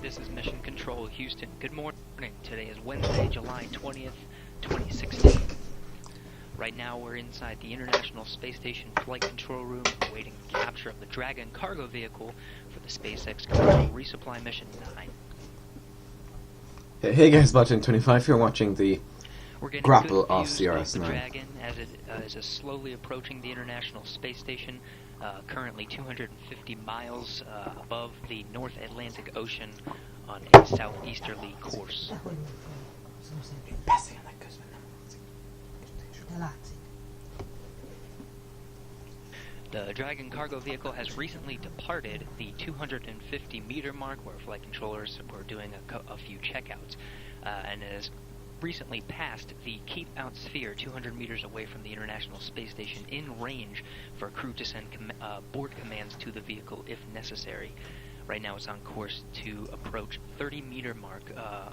this is Mission Control Houston. Good morning. Today is Wednesday, July 20th, 2016. Right now we're inside the International Space Station Flight Control Room awaiting the capture of the Dragon cargo vehicle for the SpaceX commercial resupply Mission 9. Hey guys, Button25 here watching the Grapple of CRS-9. The Dragon as it is slowly approaching the International Space Station, currently 250 miles above the North Atlantic Ocean on a southeasterly course. The Dragon cargo vehicle has recently departed the 250-meter mark where flight controllers were doing a few checkouts, and has recently passed the Keep Out Sphere 200 meters away from the International Space Station in range for crew to send board commands to the vehicle if necessary. Right now it's on course to approach 30-meter mark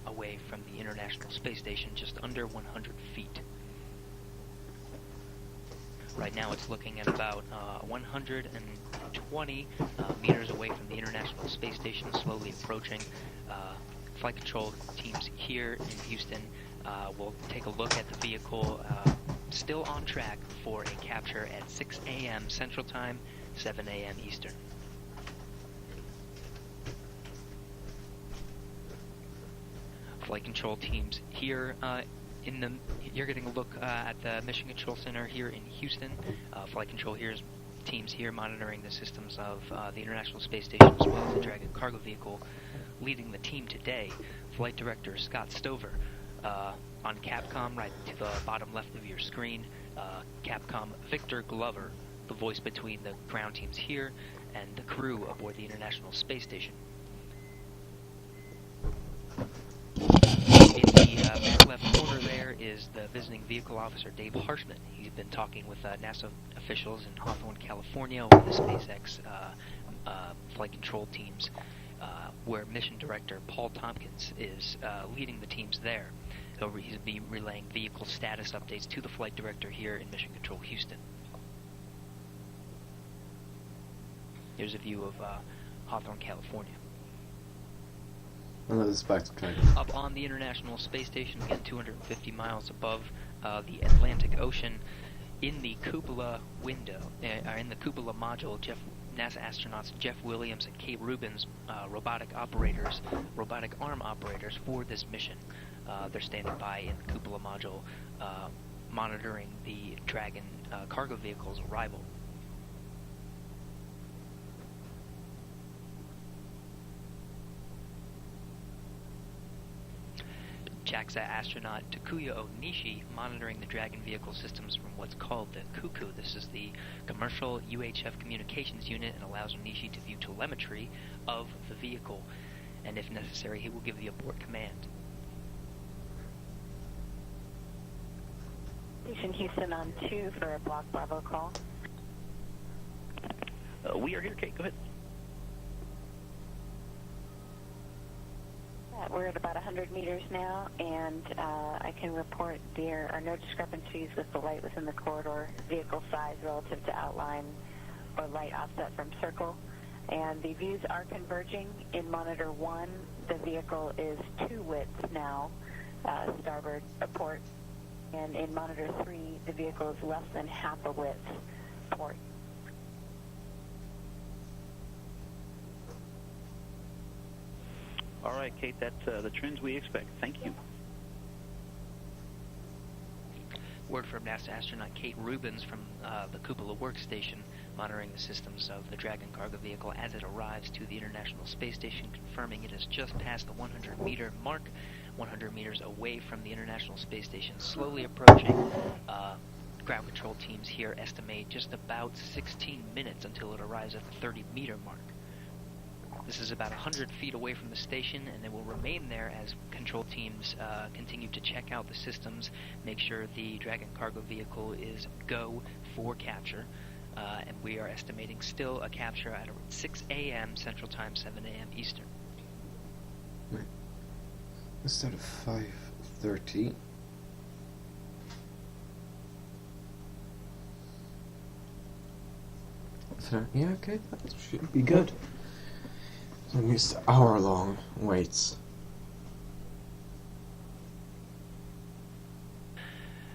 away from the International Space Station, just under 100 feet. Right now it's looking at about 120 meters away from the International Space Station, slowly approaching. Flight control teams here in Houston will take a look at the vehicle, still on track for a capture at 6 a.m. Central Time, 7 a.m. Eastern. Flight control teams here you're getting a look at the Mission Control Center here in Houston. Flight control teams here monitoring the systems of the International Space Station as well as the Dragon cargo vehicle. Leading the team today, Flight Director Scott Stover. On Capcom, right to the bottom left of your screen, Capcom Victor Glover, the voice between the ground teams here and the crew aboard the International Space Station. In the back left corner there is the visiting vehicle officer Dave Harshman. He's been talking with NASA officials in Hawthorne, California over the SpaceX flight control teams, where Mission Director Paul Tompkins is leading the teams there. He'll be relaying vehicle status updates to the Flight Director here in Mission Control Houston. Here's a view of Hawthorne, California. Up on the International Space Station, again 250 miles above the Atlantic Ocean, in the cupola window, in the cupola module, NASA astronauts Jeff Williams and Kate Rubins, robotic arm operators for this mission. They're standing by in the cupola module, monitoring the Dragon cargo vehicle's arrival. JAXA astronaut Takuya Onishi monitoring the Dragon vehicle systems from what's called the Cuckoo. This is the commercial UHF communications unit and allows Onishi to view telemetry of the vehicle, and if necessary he will give the abort command. Station Houston on 2 for a Block Bravo call. We are here, Kate, go ahead. We're at about 100 meters now, and I can report there are no discrepancies with the light within the corridor, vehicle size relative to outline, or light offset from circle. And the views are converging. In Monitor 1, the vehicle is 2 widths now, starboard port. And in Monitor 3, the vehicle is less than half a width port. All right, Kate, that's the trends we expect. Thank you. Word from NASA astronaut Kate Rubins from the cupola workstation, monitoring the systems of the Dragon cargo vehicle as it arrives to the International Space Station, confirming it has just passed the 100-meter mark, 100 meters away from the International Space Station, slowly approaching. Ground control teams here estimate just about 16 minutes until it arrives at the 30-meter mark. This is about 100 feet away from the station, and it will remain there as control teams continue to check out the systems, make sure the Dragon cargo vehicle is go for capture, and we are estimating still a capture at 6 a.m. Central Time, 7 a.m. Eastern. Right. Let's start at 5:30. So, yeah, okay, that should be good. At least hour-long waits.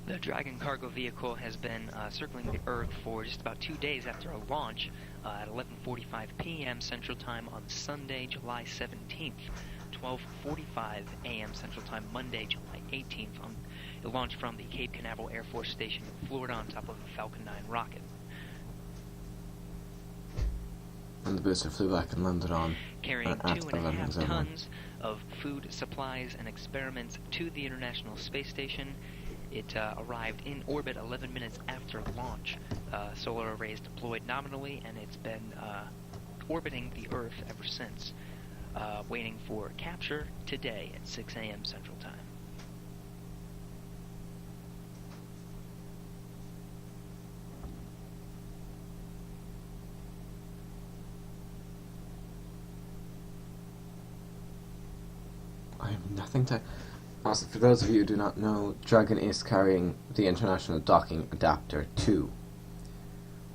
The Dragon cargo vehicle has been circling the Earth for just about 2 days after a launch at 11:45 p.m. Central Time on Sunday, July 17th, 12:45 a.m. Central Time Monday, July 18th. It launched from the Cape Canaveral Air Force Station in Florida on top of a Falcon 9 rocket. And the booster flew back and landed on carrying at 2.5 tons of food, supplies, and experiments to the International Space Station. It arrived in orbit 11 minutes after launch. Solar arrays deployed nominally, and it's been orbiting the Earth ever since, waiting for capture today at 6 a.m. Central Time. I have nothing to... Also, for those of you who do not know, Dragon is carrying the International Docking Adapter 2,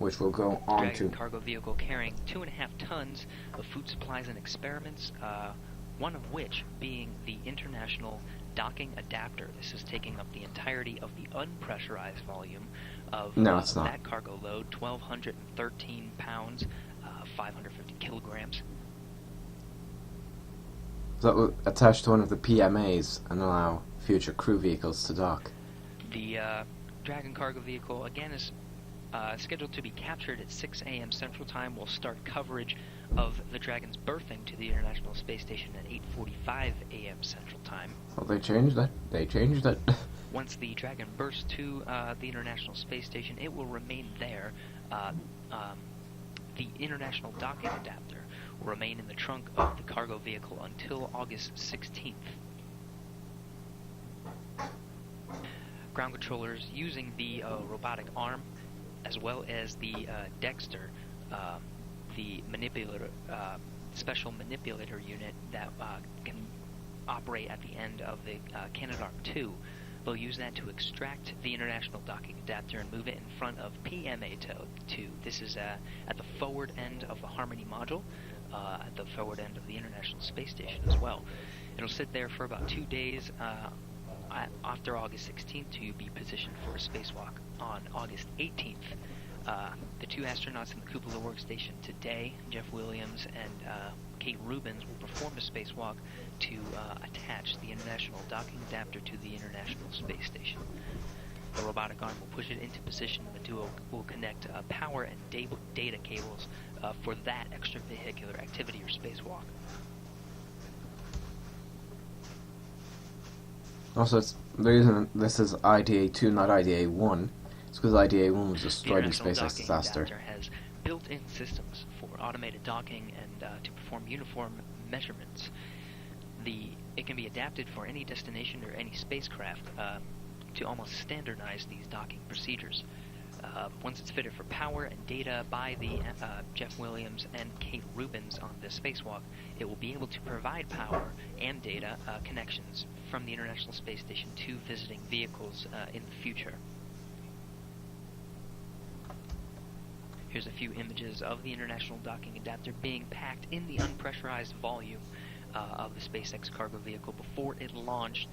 which will go on Dragon cargo vehicle carrying 2.5 tons of food supplies and experiments, one of which being the International Docking Adapter. This is taking up the entirety of the unpressurized volume of that cargo load, 1,213 pounds, 550 kilograms. That will attach to one of the PMAs and allow future crew vehicles to dock. The Dragon cargo vehicle, again, is scheduled to be captured at 6 a.m. Central Time. We'll start coverage of the Dragon's berthing to the International Space Station at 8:45 a.m. Central Time. Well, they changed it. Once the Dragon berths to the International Space Station, it will remain there. The International Docking Adapter will remain in the trunk of the cargo vehicle until August 16th. Ground controllers using the robotic arm, as well as the Dexter, the manipulator, special manipulator unit that can operate at the end of the Canadarm2. They'll use that to extract the International Docking Adapter and move it in front of PMA-2. This is at the forward end of the Harmony module, at the forward end of the International Space Station as well. It'll sit there for about 2 days after August 16th to be positioned for a spacewalk on August 18th. The two astronauts in the cupola workstation today, Jeff Williams and Kate Rubins, will perform a spacewalk to attach the International Docking Adapter to the International Space Station. The robotic arm will push it into position, and the duo will connect power and data cables for that extravehicular activity or spacewalk. Also, the reason this is IDA-2, not IDA-1, is because IDA-1 was destroyed in SpaceX disaster. The International Docking Adapter has built-in systems for automated docking and to perform uniform measurements. It can be adapted for any destination or any spacecraft to almost standardize these docking procedures. Once it's fitted for power and data by the Jeff Williams and Kate Rubins on this spacewalk, it will be able to provide power and data connections from the International Space Station to visiting vehicles in the future. Here's a few images of the International Docking Adapter being packed in the unpressurized volume of the SpaceX cargo vehicle before it launched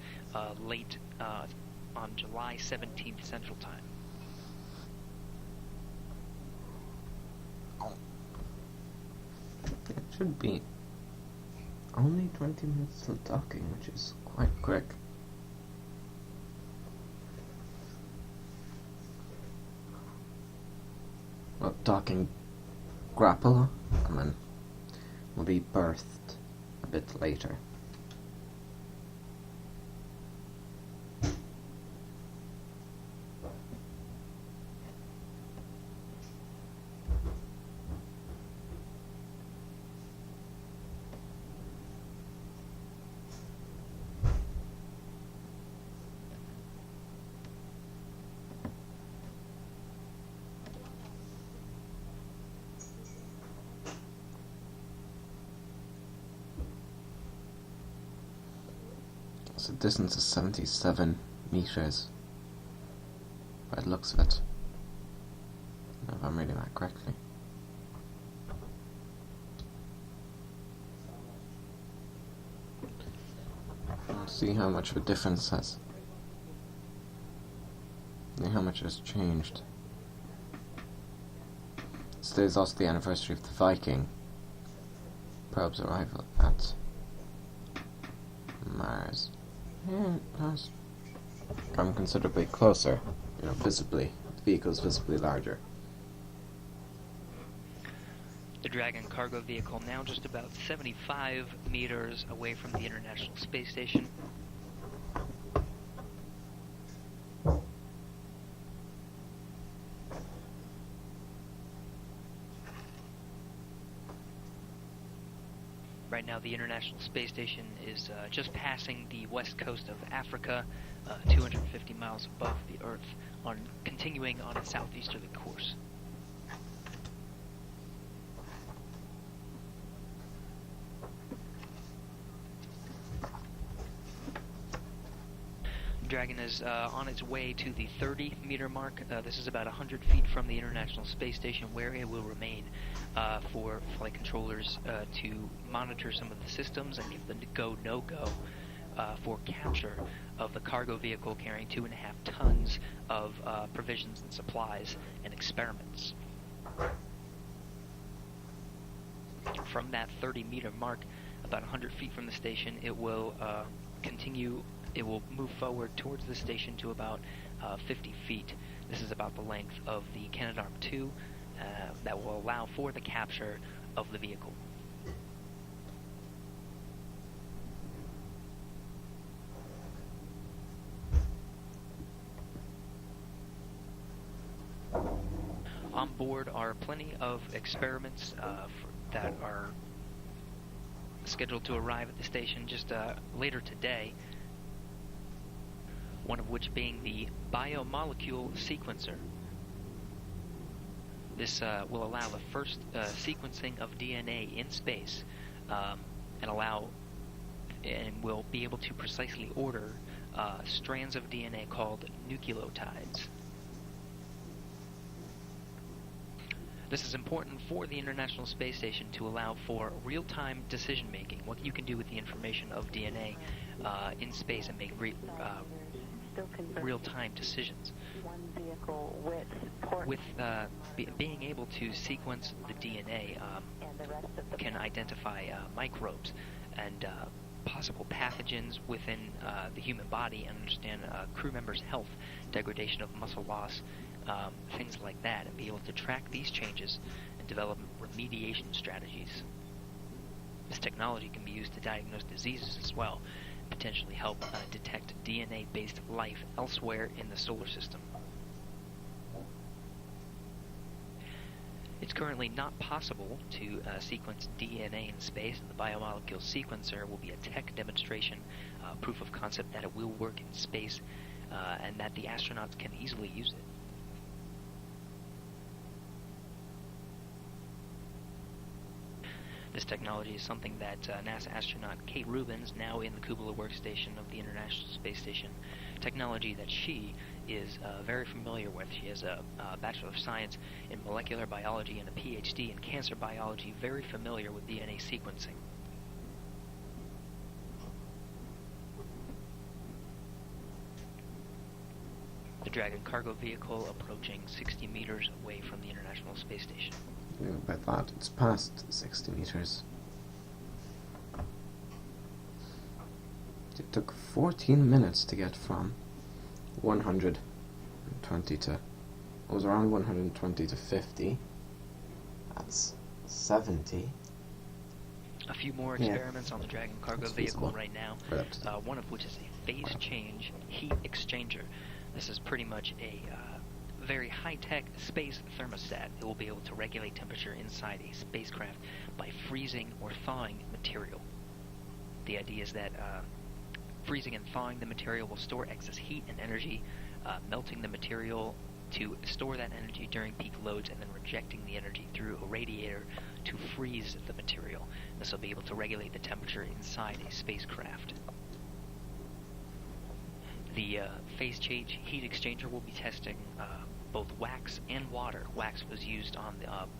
late on July 17th Central Time. It should be only 20 minutes till docking, which is quite quick. Well, docking Grapple, and then will be birthed a bit later. So the distance is 77 meters by the looks of it, if I'm reading that correctly. See how much of a difference has. See how much has changed. Today is also the anniversary of the Viking probe's arrival at Mars. Yeah, that's come considerably closer, visibly. The vehicle's visibly larger. The Dragon cargo vehicle now just about 75 meters away from the International Space Station. Right now, the International Space Station is just passing the west coast of Africa, 250 miles above the Earth, continuing on its southeasterly course. Dragon is on its way to the 30-meter mark. This is about 100 feet from the International Space Station, where it will remain for flight controllers to monitor some of the systems and give the go, no-go for capture of the cargo vehicle carrying 2.5 tons of provisions and supplies and experiments. From that 30-meter mark, about 100 feet from the station, it will continue. It will move forward towards the station to about 50 feet. This is about the length of the Canadarm2 that will allow for the capture of the vehicle. On board are plenty of experiments that are scheduled to arrive at the station just later today. One of which being the biomolecule sequencer. This will allow the first sequencing of DNA in space, and will be able to precisely order strands of DNA called nucleotides. This is important for the International Space Station to allow for real-time decision-making, what you can do with the information of DNA in space and make real-time decisions. One vehicle with being able to sequence the DNA can identify microbes and possible pathogens within the human body and understand crew members' health, degradation of muscle loss, things like that, and be able to track these changes and develop remediation strategies. This technology can be used to diagnose diseases as well, potentially help detect DNA-based life elsewhere in the solar system. It's currently not possible to sequence DNA in space, and the biomolecule sequencer will be a tech demonstration, proof of concept that it will work in space, and that the astronauts can easily use it. This technology is something that NASA astronaut Kate Rubins, now in the Cupola workstation of the International Space Station, technology that she is very familiar with. She has a Bachelor of Science in Molecular Biology and a PhD in Cancer Biology, very familiar with DNA sequencing. The Dragon cargo vehicle approaching 60 meters away from the International Space Station. By that, it's past 60 meters. It took 14 minutes to get from 120 to... It was around 120 to 50. That's 70. A few more experiments on the Dragon cargo vehicle right now, one of which is a phase change heat exchanger. This is pretty much a very high-tech space thermostat. It will be able to regulate temperature inside a spacecraft by freezing or thawing material. The idea is that freezing and thawing the material will store excess heat and energy, melting the material to store that energy during peak loads, and then rejecting the energy through a radiator to freeze the material. This will be able to regulate the temperature inside a spacecraft. The phase change heat exchanger will be testing both wax and water. Wax was used on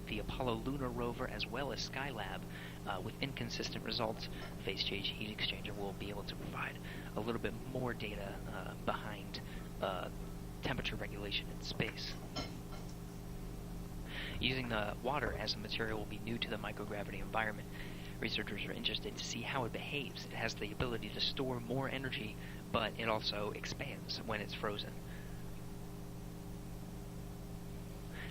the Apollo lunar rover as well as Skylab With inconsistent results, phase change heat exchanger will be able to provide a little bit more data behind temperature regulation in space. Using the water as a material will be new to the microgravity environment. Researchers are interested to see how it behaves. It has the ability to store more energy, but it also expands when it's frozen.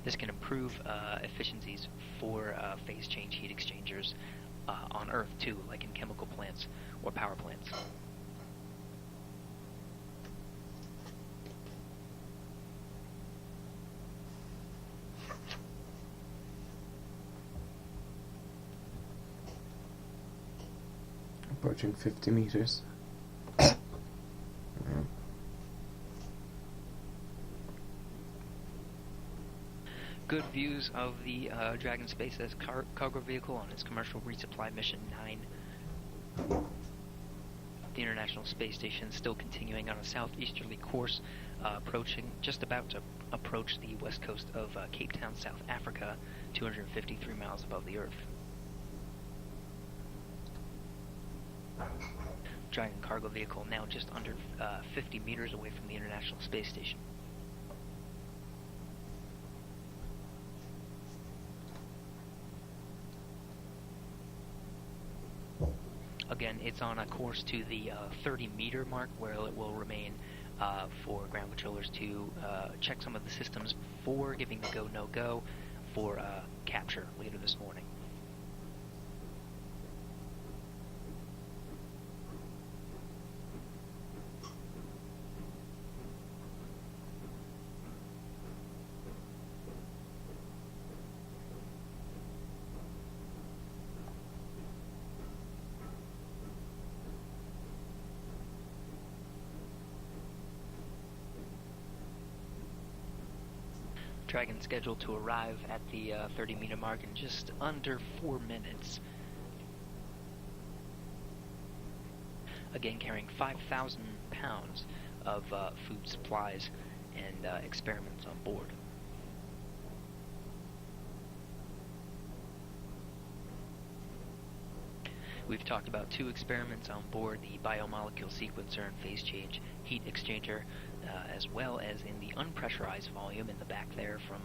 This can improve efficiencies for phase change heat exchangers on Earth too, like in chemical plants or power plants. Approaching 50 meters. Good views of the Dragon SpaceX cargo vehicle on its commercial resupply mission 9. The International Space Station is still continuing on a southeasterly course, just about to approach the west coast of Cape Town, South Africa, 253 miles above the Earth. Dragon cargo vehicle now just under 50 meters away from the International Space Station. Again, it's on a course to the 30-meter mark, where it will remain for ground controllers to check some of the systems before giving the go, no-go for capture later this morning. Dragon scheduled to arrive at the 30-meter mark in just under 4 minutes. Again, carrying 5,000 pounds of food supplies and experiments on board. We've talked about 2 experiments on board, the biomolecule sequencer and phase change heat exchanger, as well as in the unpressurized volume in the back there from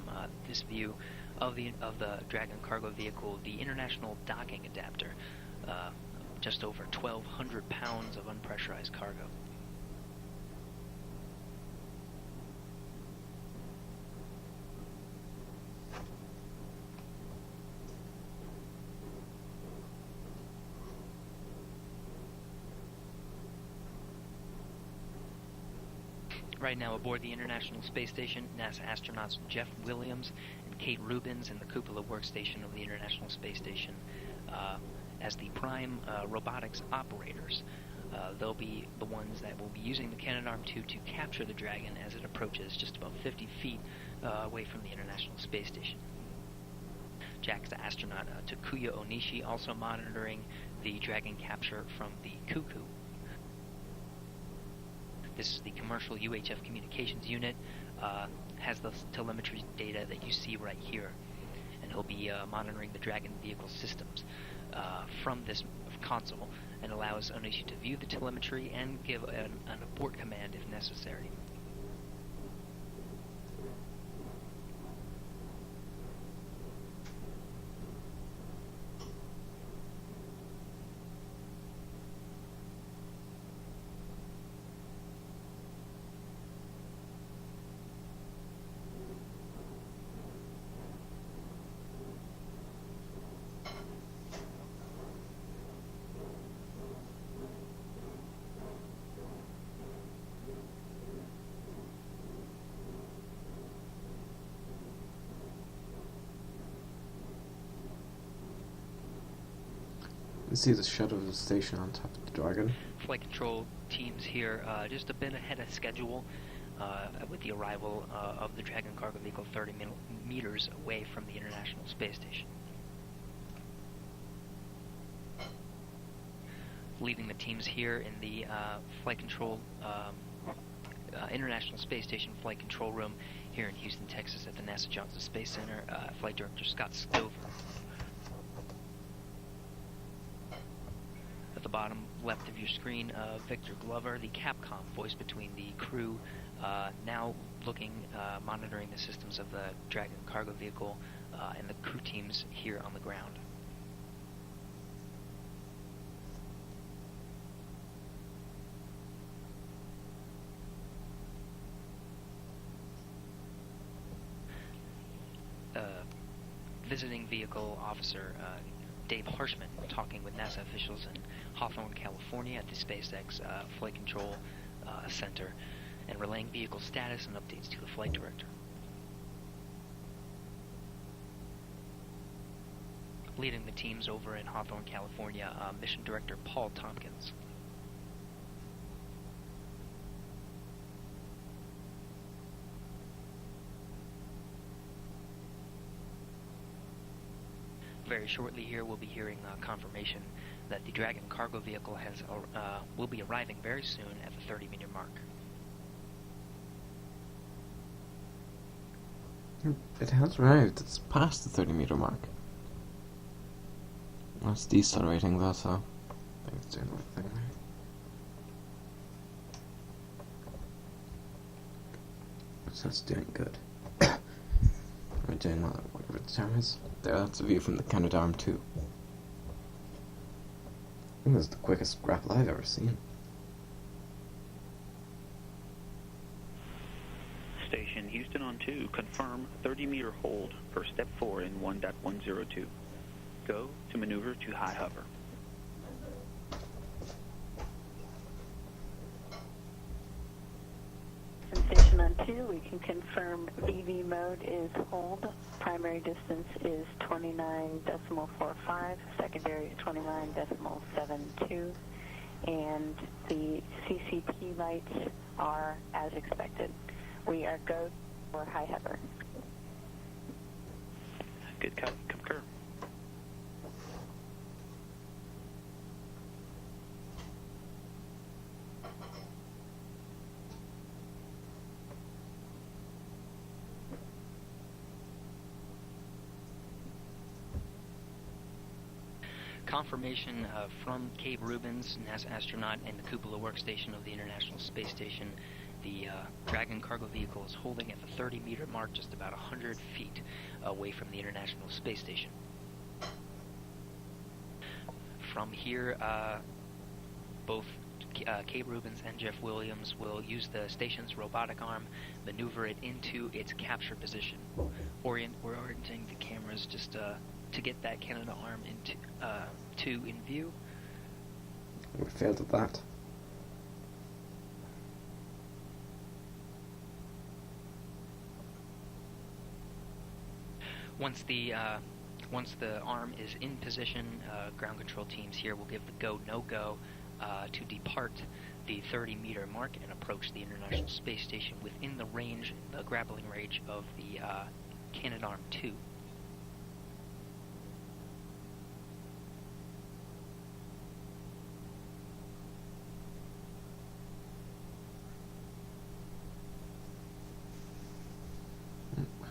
this view of the Dragon cargo vehicle, the International Docking Adapter, just over 1,200 pounds of unpressurized cargo. Right now aboard the International Space Station, NASA astronauts Jeff Williams and Kate Rubins in the cupola workstation of the International Space Station as the prime robotics operators. They'll be the ones that will be using the Canadarm2 to capture the Dragon as it approaches just about 50 feet away from the International Space Station. JAXA astronaut Takuya Onishi also monitoring the Dragon capture from the Cuckoo. This is the commercial UHF communications unit, has the telemetry data that you see right here, and he'll be monitoring the Dragon vehicle systems from this console, and allows Onishi to view the telemetry and give an abort command if necessary. You see the shuttle of the station on top of the Dragon. Flight control teams here just a bit ahead of schedule with the arrival of the Dragon cargo vehicle 30 meters away from the International Space Station. Leading the teams here in the flight control International Space Station flight control room here in Houston, Texas at the NASA Johnson Space Center, Flight Director Scott Stover. the bottom left of your screen, Victor Glover, the Capcom voice between the crew, now monitoring the systems of the Dragon cargo vehicle and the crew teams here on the ground. Visiting vehicle officer Dave Harshman talking with NASA officials in Hawthorne, California at the SpaceX Flight Control Center and relaying vehicle status and updates to the flight director. Leading the teams over in Hawthorne, California, Mission Director Paul Tompkins. Very shortly here we'll be hearing confirmation that the Dragon cargo vehicle will be arriving very soon at the 30-meter mark. It has arrived. It's past the 30-meter mark. That's decelerating though, so I think it's doing the right thing, right? So it's doing good. We're doing whatever the term is. There, that's a view from the Canadarm2. I think this is the quickest grapple I've ever seen. Station Houston on 2, confirm 30-meter hold for step 4 in 1.102. Go to maneuver to high hover. Station on 2, we can confirm VV mode is hold. Primary distance is 29.45, secondary is 29.72, and the CCP lights are as expected. We are go for high hover. Good cut. Concur. Confirmation from Cape Rubens, NASA astronaut, and the cupola workstation of the International Space Station. The Dragon cargo vehicle is holding at the 30-meter mark, just about 100 feet away from the International Space Station. From here, both Cape Rubens and Jeff Williams will use the station's robotic arm, maneuver it into its capture position. We're orienting the cameras just to get that Canada arm in view. We failed at that. Once the arm is in position, ground control teams here will give the go/no-go to depart the 30-meter mark and approach the International Space Station within the grappling range of the Canadarm2.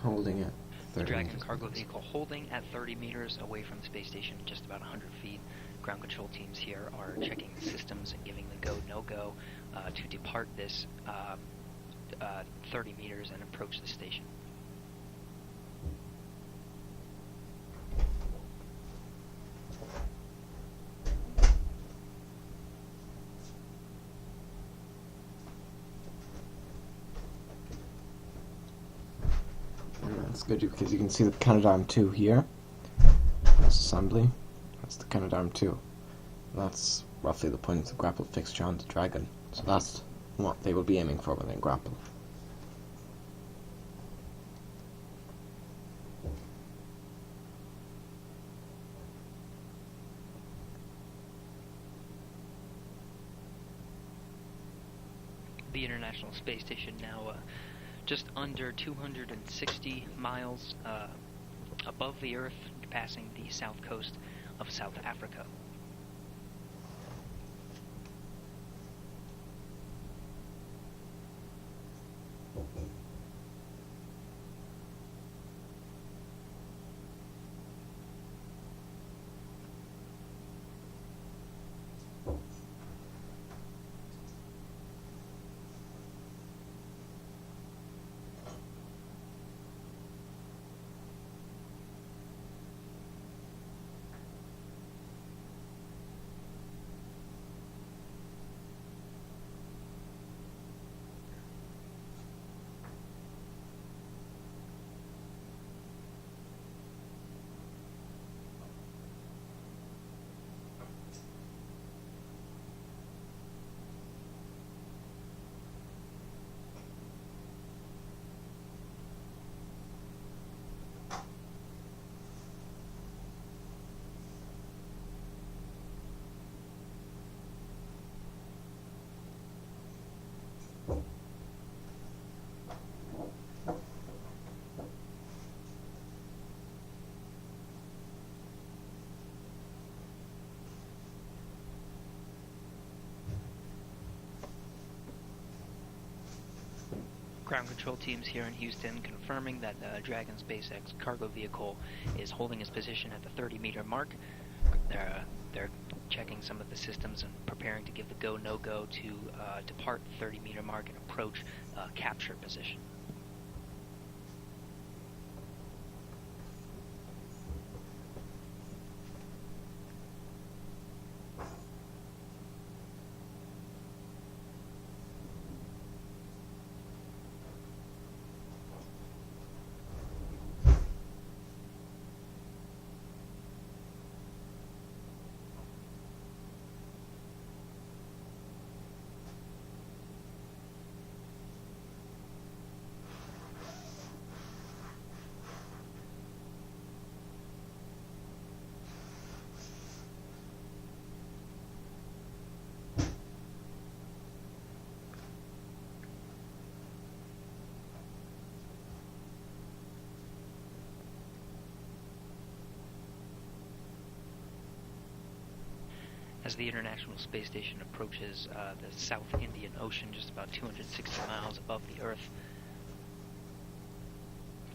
Holding it. The Dragon cargo vehicle holding at 30 meters away from the space station, just about 100 feet. Ground control teams here are checking the systems and giving the go/no-go to depart this 30 meters and approach the station. That's good because you can see the Canadarm2 here. That's assembly. That's the Canadarm2. That's roughly the point of the grapple fixture on the Dragon. So that's what they will be aiming for when they grapple. The International Space Station now just under 260 miles above the Earth, passing the south coast of South Africa. Ground control teams here in Houston confirming that Dragon SpaceX cargo vehicle is holding its position at the 30-meter mark. They're checking some of the systems and preparing to give the go, no-go to depart the 30-meter mark and approach capture position. As the International Space Station approaches the South Indian Ocean, just about 260 miles above the Earth,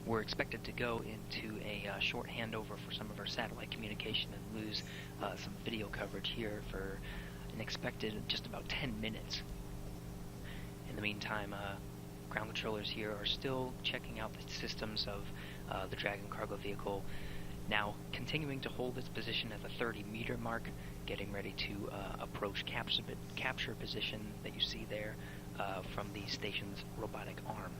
we're expected to go into a short handover for some of our satellite communication and lose some video coverage here for an expected just about 10 minutes. In the meantime, ground controllers here are still checking out the systems of the Dragon cargo vehicle, now continuing to hold its position at the 30-meter mark, getting ready to approach capture position that you see there from the station's robotic arm.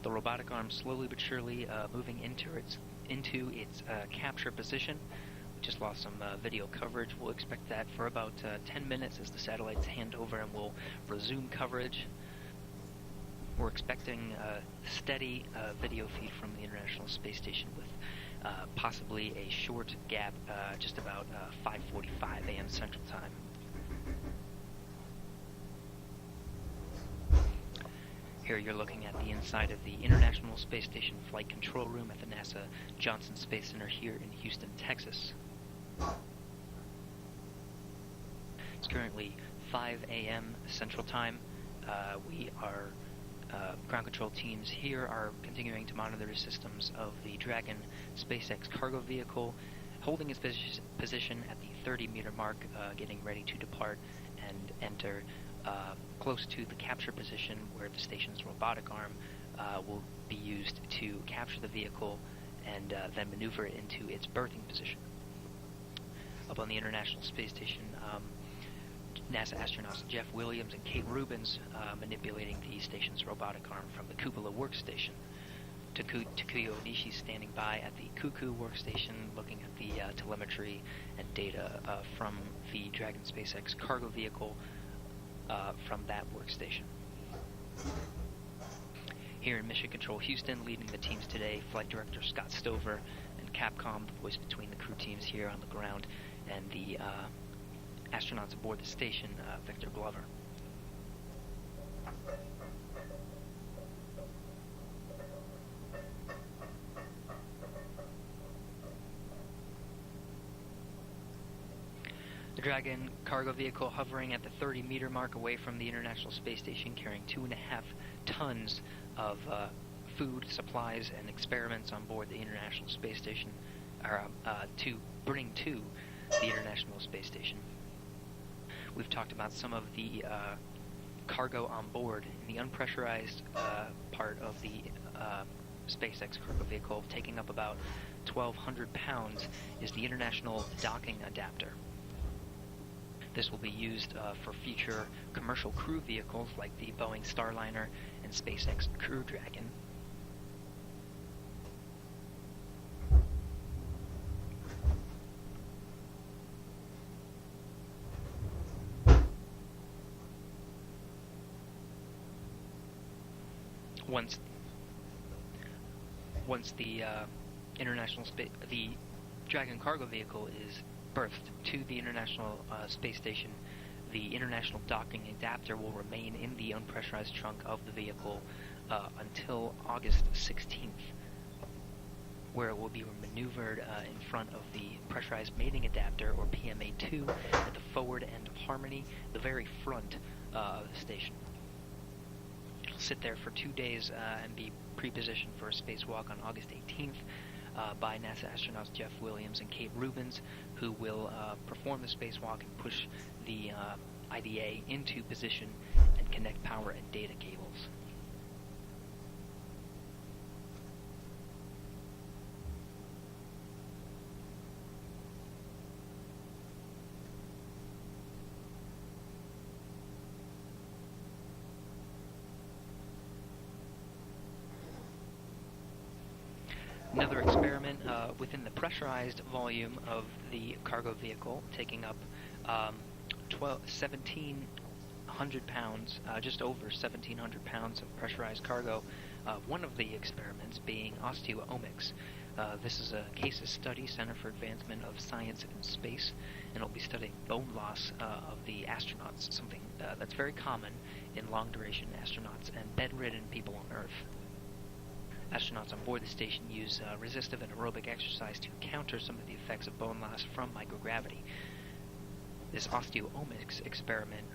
The robotic arm slowly but surely moving into its capture position. We just lost some video coverage. We'll expect that for about 10 minutes as the satellites hand over, and we'll resume coverage. We're expecting a steady video feed from the International Space Station with possibly a short gap, just about 5:45 a.m. Central Time. Here you're looking at the inside of the International Space Station Flight Control Room at the NASA Johnson Space Center here in Houston, Texas. It's currently 5 a.m. Central Time. Ground control teams here are continuing to monitor the systems of the Dragon SpaceX cargo vehicle, holding its position at the 30-meter mark, getting ready to depart and enter close to the capture position where the station's robotic arm will be used to capture the vehicle and then maneuver it into its berthing position. Up on the International Space Station, NASA astronauts Jeff Williams and Kate Rubins manipulating the station's robotic arm from the Cupola workstation. Takuyo Onishi standing by at the Cuckoo workstation looking at the telemetry and data from the Dragon SpaceX cargo vehicle from that workstation. Here in Mission Control Houston, leading the teams today, Flight Director Scott Stover, and Capcom, the voice between the crew teams here on the ground, and the astronauts aboard the station, Victor Glover. The Dragon cargo vehicle hovering at the 30-meter mark away from the International Space Station, carrying 2.5 tons of food, supplies, and experiments on board the International Space Station, to bring to the International Space Station. We've talked about some of the cargo on board. In the unpressurized part of the SpaceX cargo vehicle, taking up about 1,200 pounds, is the International Docking Adapter. This will be used for future commercial crew vehicles like the Boeing Starliner and SpaceX Crew Dragon. once the the Dragon cargo vehicle is berthed to the International Space Station, the international docking adapter will remain in the unpressurized trunk of the vehicle until August 16th, where it will be maneuvered in front of the pressurized mating adapter, or PMA-2, at the forward end of Harmony, the very front of the station. It'll sit there for 2 days and be pre-positioned for a spacewalk on August 18th by NASA astronauts Jeff Williams and Kate Rubins, who will perform the spacewalk and push the IDA into position and connect power and data cables. Another experiment within the pressurized volume of the cargo vehicle, taking up 1,700 pounds, just over 1,700 pounds of pressurized cargo. One of the experiments being osteomics. This is a case study, Center for Advancement of Science in Space, and it'll be studying bone loss of the astronauts, something that's very common in long-duration astronauts and bedridden people on Earth. Astronauts on board the station use resistive and aerobic exercise to counter some of the effects of bone loss from microgravity. This osteomics experiment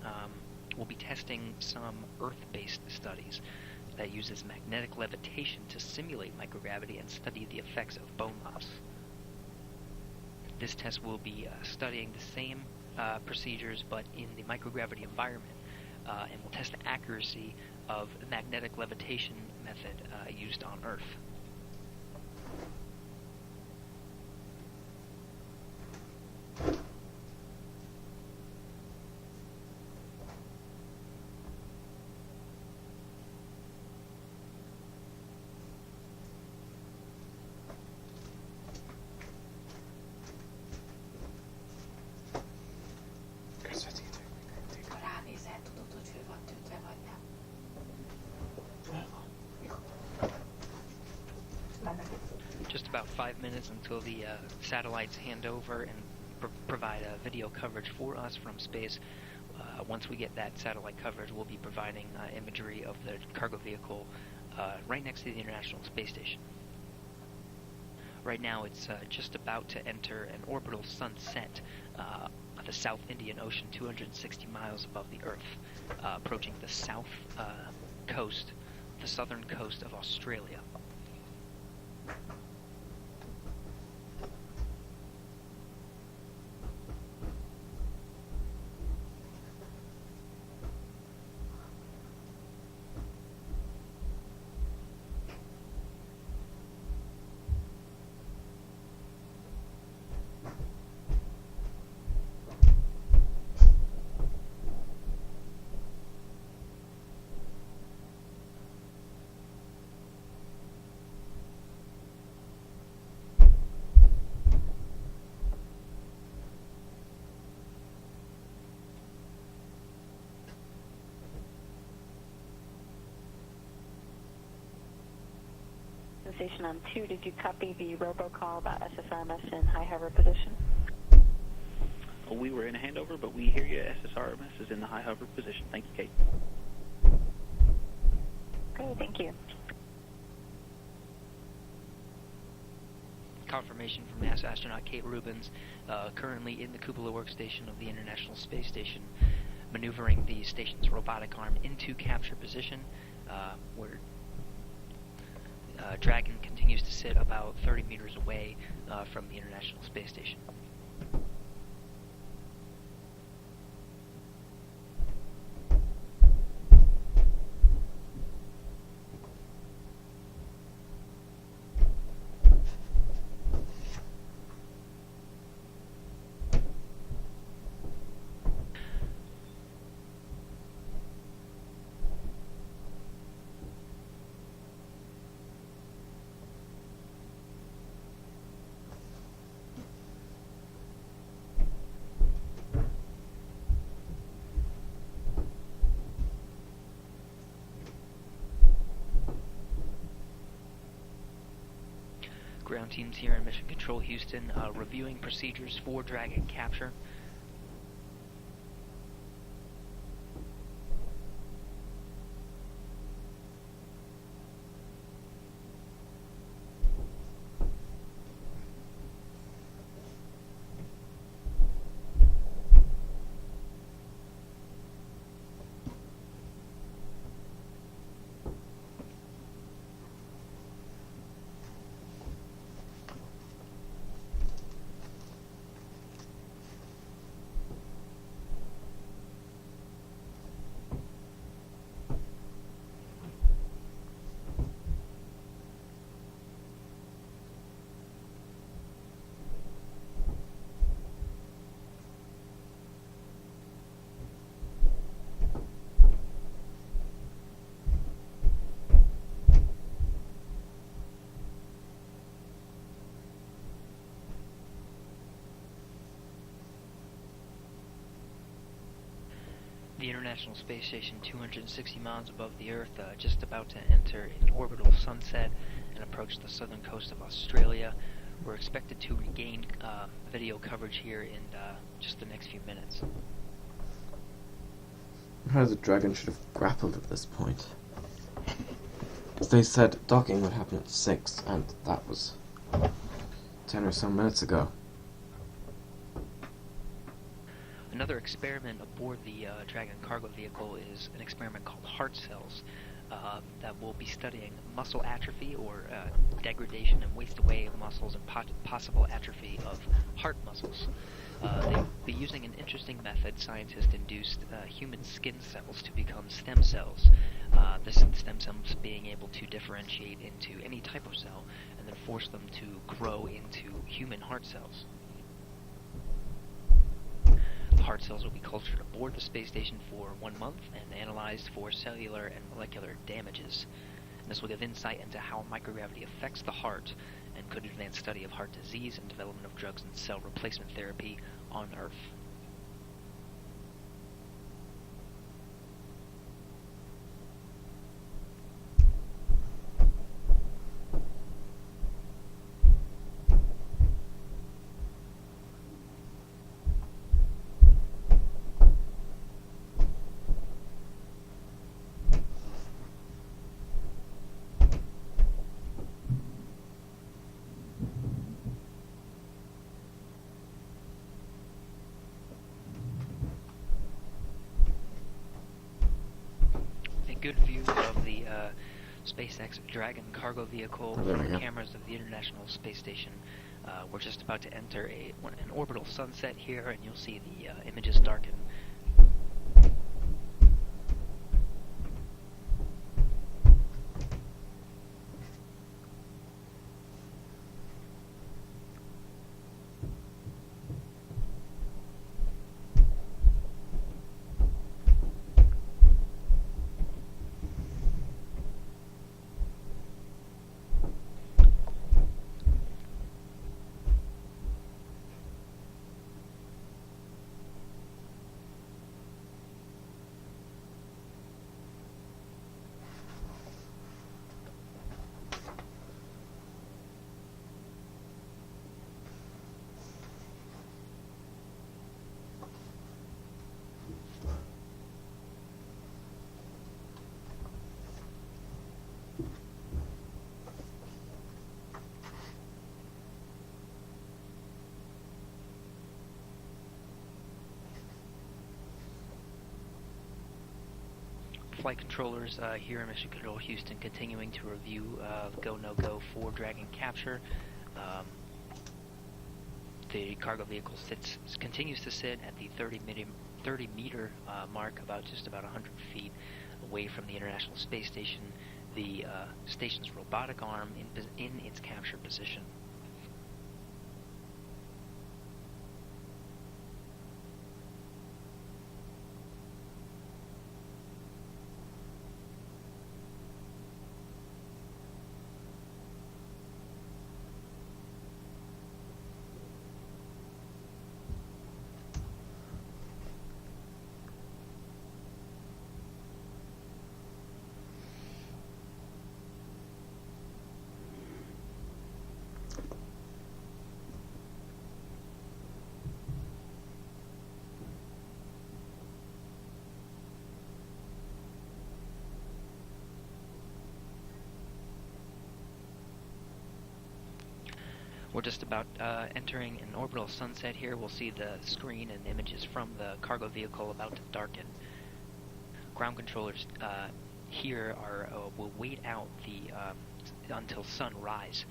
will be testing some Earth-based studies that uses magnetic levitation to simulate microgravity and study the effects of bone loss. This test will be studying the same procedures but in the microgravity environment, and will test the accuracy of the magnetic levitation method used on Earth. Just about 5 minutes until the satellites hand over and provide video coverage for us from space. Once we get that satellite coverage, we'll be providing imagery of the cargo vehicle right next to the International Space Station. Right now it's just about to enter an orbital sunset on the South Indian Ocean, 260 miles above the Earth, approaching the south coast, the southern coast of Australia. Station on 2, did you copy the robocall about SSRMS in high hover position? We were in a handover, but we hear you. SSRMS is in the high hover position. Thank you, Kate. Great, thank you. Confirmation from NASA astronaut Kate Rubins, currently in the cupola workstation of the International Space Station, maneuvering the station's robotic arm into capture position, where Dragon continues to sit about 30 meters away from the International Space Station. ground teams here in Mission Control Houston, reviewing procedures for Dragon capture. The International Space Station, 260 miles above the Earth, just about to enter an orbital sunset and approach the southern coast of Australia. We're expected to regain video coverage here in just the next few minutes. How the Dragon should have grappled at this point. Because they said docking would happen at 6, and that was 10 or so minutes ago. Another experiment aboard the Dragon cargo vehicle is an experiment called heart cells that will be studying muscle atrophy or degradation and waste away of muscles and possible atrophy of heart muscles. They'll be using an interesting method. Scientists induced human skin cells to become stem cells. The stem cells being able to differentiate into any type of cell and then force them to grow into human heart cells. Heart cells will be cultured aboard the space station for 1 month and analyzed for cellular and molecular damages. And this will give insight into how microgravity affects the heart and could advance study of heart disease and development of drugs and cell replacement therapy on Earth. Good view of the SpaceX Dragon cargo vehicle from the cameras of the International Space Station. We're just about to enter an orbital sunset here, and you'll see the images darken. Flight controllers here in Mission Control Houston continuing to review the go-no-go for Dragon capture. The cargo vehicle continues to sit at the 30 meter mark, just about 100 feet away from the International Space Station. The station's robotic arm in its capture position. We're just about entering an orbital sunset here. We'll see the screen and images from the cargo vehicle about to darken. Ground controllers here will wait out until sunrise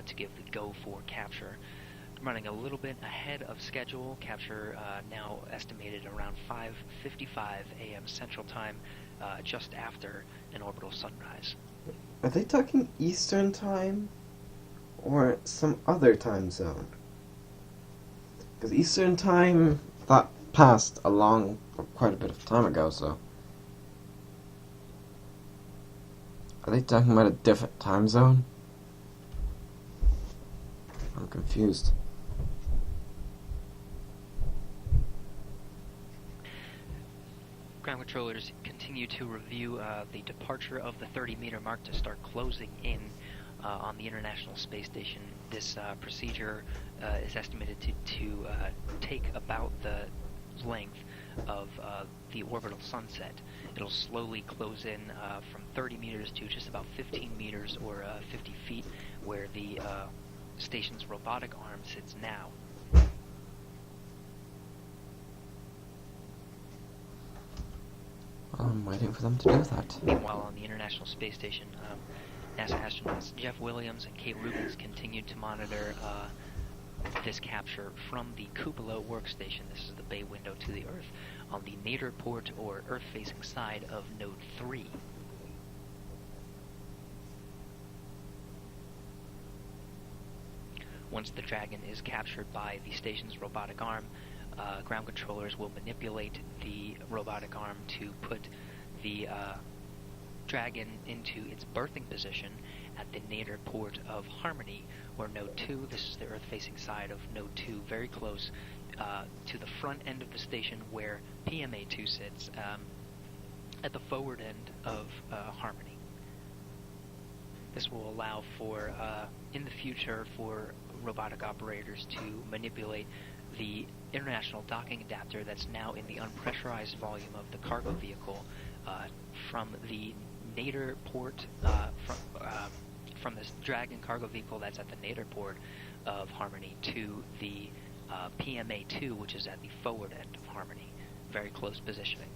to give the go for capture. Running a little bit ahead of schedule. Capture now estimated around 5:55 a.m. Central Time, just after an orbital sunrise. Are they talking Eastern Time or some other time zone? Because Eastern Time, that passed along quite a bit of time ago, so... Are they talking about a different time zone? I'm confused. Ground controllers continue to review the departure of the 30-meter mark to start closing in on the International Space Station. This procedure is estimated to take about the length of the orbital sunset. It'll slowly close in from 30 meters to just about 15 meters or 50 feet, where the station's robotic arm sits now. I'm waiting for them to do that. Meanwhile, on the International Space Station, NASA astronauts Jeff Williams and Kate Rubins continued to monitor this capture from the cupola workstation. This is the bay window to the Earth on the nadir port or Earth-facing side of Node 3. Once the Dragon is captured by the station's robotic arm, ground controllers will manipulate the robotic arm to put the Dragon into its berthing position at the nadir port of Harmony, or Node 2. This is the Earth-facing side of Node 2, very close to the front end of the station where PMA-2 sits, at the forward end of Harmony. This will allow for, in the future, for robotic operators to manipulate the international docking adapter that's now in the unpressurized volume of the cargo vehicle from the nadir port, from this Dragon cargo vehicle that's at the nadir port of Harmony to the PMA-2, which is at the forward end of Harmony. Very close positioning.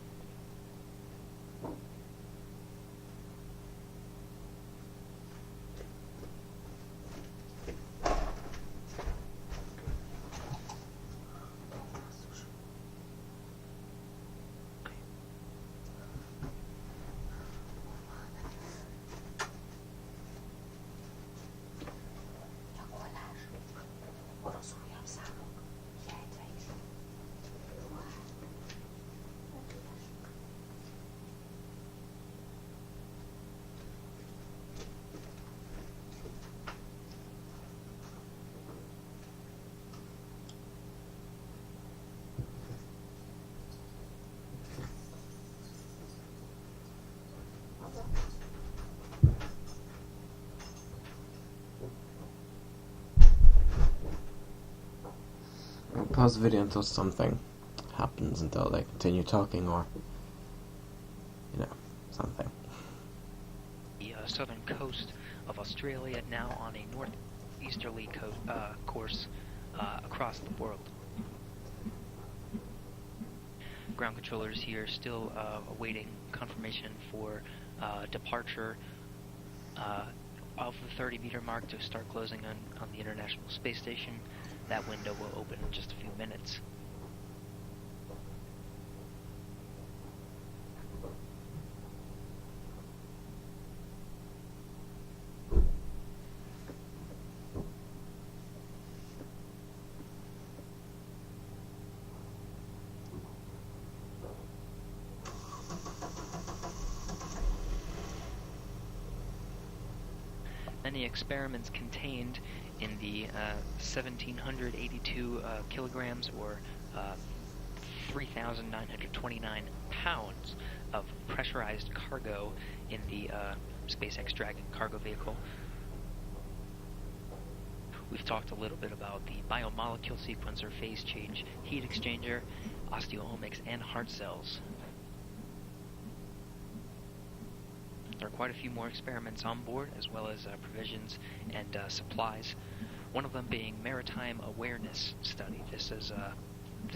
Pause the video until something happens, until they continue talking, or, you know, something. The southern coast of Australia, now on a northeasterly course across the world. Ground controllers here still awaiting confirmation for departure of the 30-meter mark to start closing on the International Space Station. That window will open in just a few minutes. Many experiments contained in the 1,782 kilograms or 3,929 pounds of pressurized cargo in the SpaceX Dragon cargo vehicle. We've talked a little bit about the biomolecule sequencer, phase change, heat exchanger, osteomics, and heart cells. There are quite a few more experiments on board, as well as provisions and supplies One of them being Maritime Awareness Study. This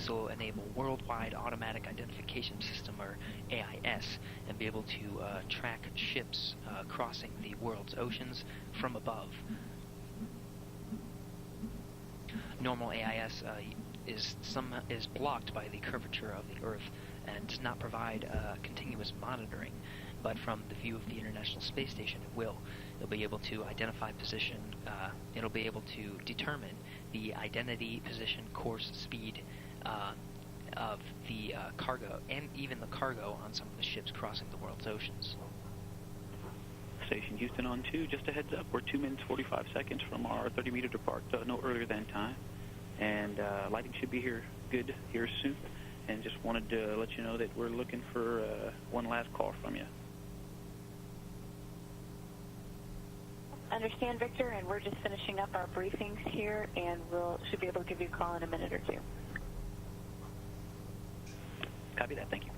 will enable Worldwide Automatic Identification System, or AIS, and be able to track ships crossing the world's oceans from above. Normal AIS is blocked by the curvature of the Earth and does not provide continuous monitoring, but from the view of the International Space Station it will. It'll be able to identify position, it'll be able to determine the identity, position, course, speed of the cargo, and even the cargo on some of the ships crossing the world's oceans. Station Houston on 2, just a heads up, we're 2 minutes 45 seconds from our 30-meter depart, no earlier than time. And lighting should be here soon. And just wanted to let you know that we're looking for one last call from you. Understand, Victor, and we're just finishing up our briefings here, and should be able to give you a call in a minute or two. Copy that, thank you.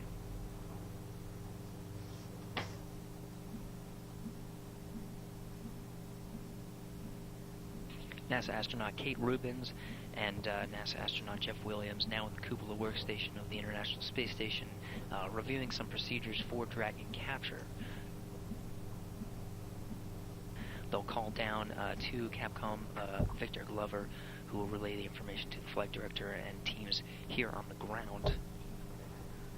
NASA astronaut Kate Rubins and NASA astronaut Jeff Williams now in the cupola workstation of the International Space Station, reviewing some procedures for Dragon capture. They'll call down to Capcom Victor Glover, who will relay the information to the flight director and teams here on the ground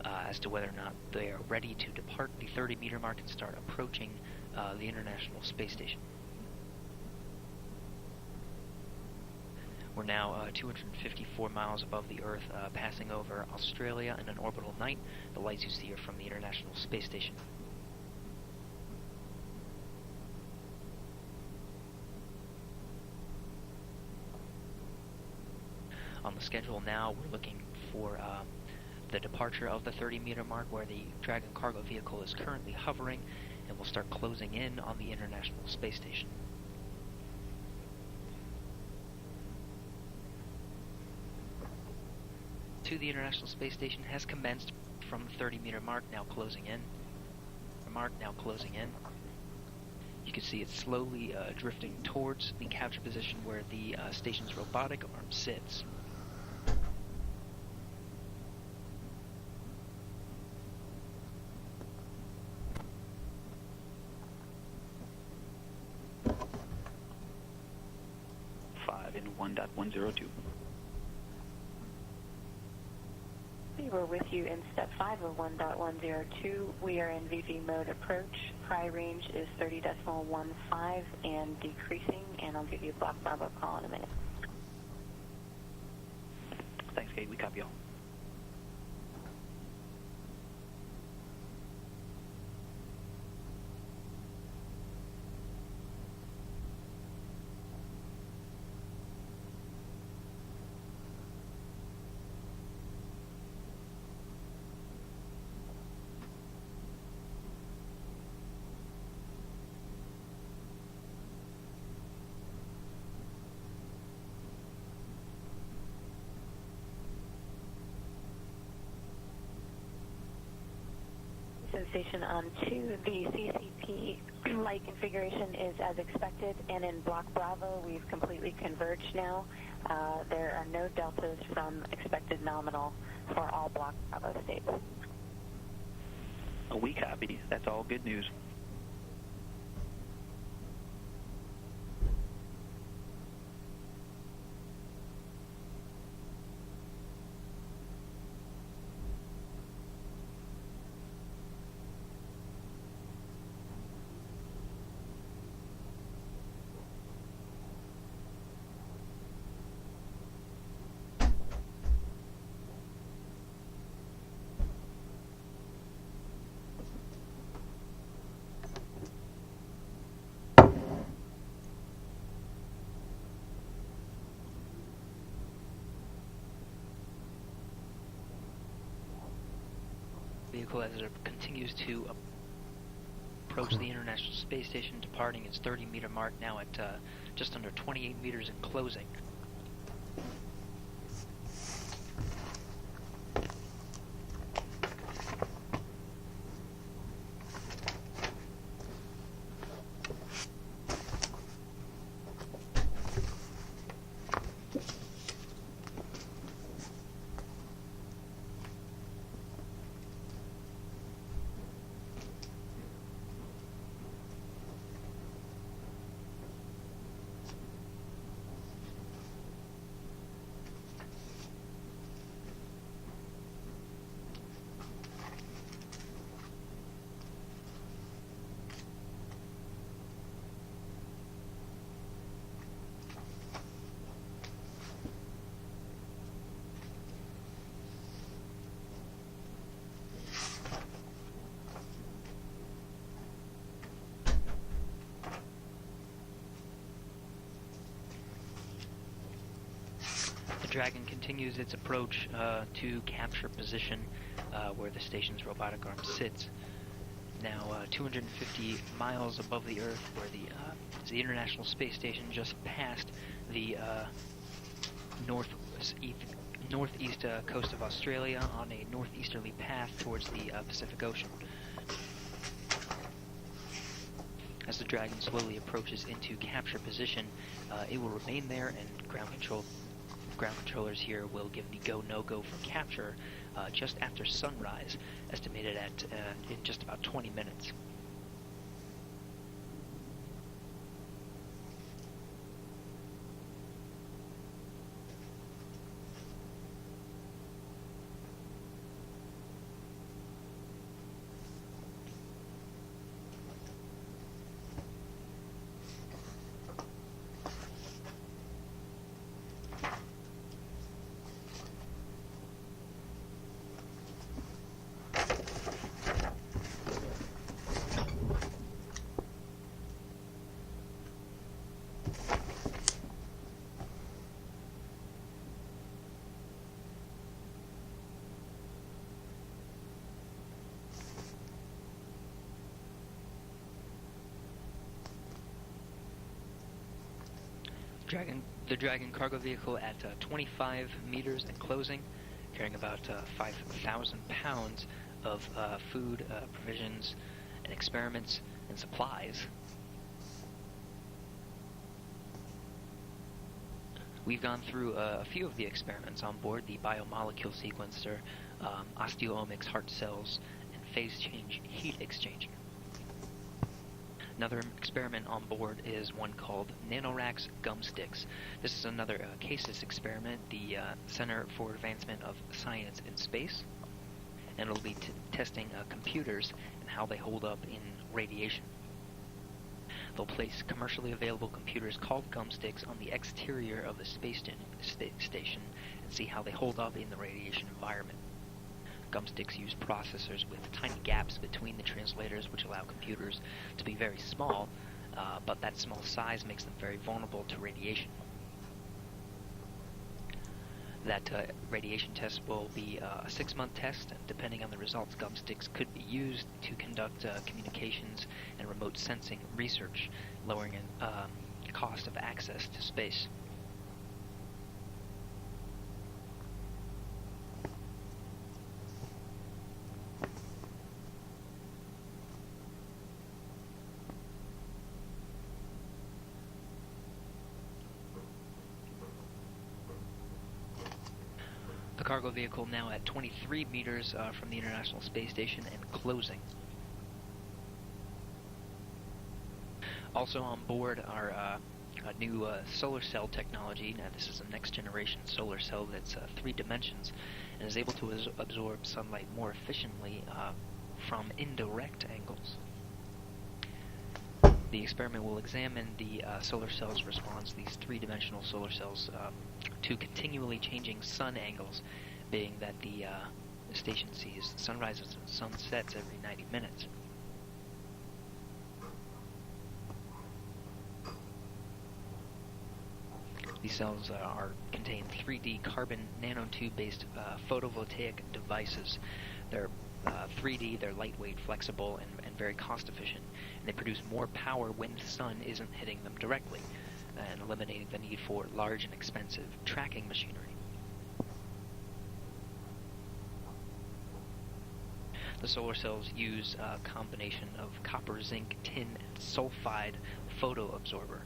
as to whether or not they are ready to depart the 30-meter mark and start approaching the International Space Station. We're now 254 miles above the Earth, passing over Australia in an orbital night. The lights you see are from the International Space Station. On the schedule now, we're looking for the departure of the 30-meter mark, where the Dragon cargo vehicle is currently hovering, and will start closing in on the International Space Station. To the International Space Station has commenced from the 30-meter mark, now closing in. You can see it slowly drifting towards the capture position where the station's robotic arm sits. In 1.102. We're with you in step 5 of 1.102. We are in VV mode approach. High range is 30.15 and decreasing, and I'll give you a Block Bravo call in a minute. Thanks, Kate. We copy all. Station on 2, the CCP light configuration is as expected, and in Block Bravo we've completely converged now. There are no deltas from expected nominal for all Block Bravo states. We copy. That's all good news. Vehicle as it continues to approach the International Space Station, departing its 30-meter mark, now at just under 28 meters and closing. Dragon continues its approach to capture position where the station's robotic arm sits. Now 250 miles above the Earth, where the International Space Station just passed the northeast coast of Australia on a northeasterly path towards the Pacific Ocean. As the Dragon slowly approaches into capture position, it will remain there, and ground controllers here will give the go, no-go for capture just after sunrise, estimated at in just about 20 minutes. The Dragon cargo vehicle at 25 meters and closing, carrying about 5,000 pounds of food, provisions, and experiments and supplies. We've gone through a few of the experiments on board: the biomolecule sequencer, osteomics heart cells, and phase change heat exchanger. Another experiment on board is one called Nanorax Gumsticks. This is another CASIS experiment, the Center for Advancement of Science in Space, and it'll be testing computers and how they hold up in radiation. They'll place commercially available computers called Gumsticks on the exterior of the space station and see how they hold up in the radiation environment. Gumsticks use processors with tiny gaps between the translators, which allow computers to be very small, but that small size makes them very vulnerable to radiation. That radiation test will be a 6-month test, and depending on the results, Gumsticks could be used to conduct communications and remote sensing research, lowering cost of access to space. The cargo vehicle now at 23 meters from the International Space Station and closing. Also on board are a new solar cell technology. Now this is a next generation solar cell that's 3 dimensions and is able to absorb sunlight more efficiently from indirect angles. The experiment will examine the solar cell's response, these 3-dimensional solar cells, to continually changing sun angles, being that the station sees sunrises and sunsets every 90 minutes. These cells contain 3D carbon nanotube-based photovoltaic devices. They're 3D, they're lightweight, flexible, and very cost-efficient, and they produce more power when the sun isn't hitting them directly, and eliminating the need for large and expensive tracking machinery. The solar cells use a combination of copper, zinc, tin, and sulfide photoabsorber.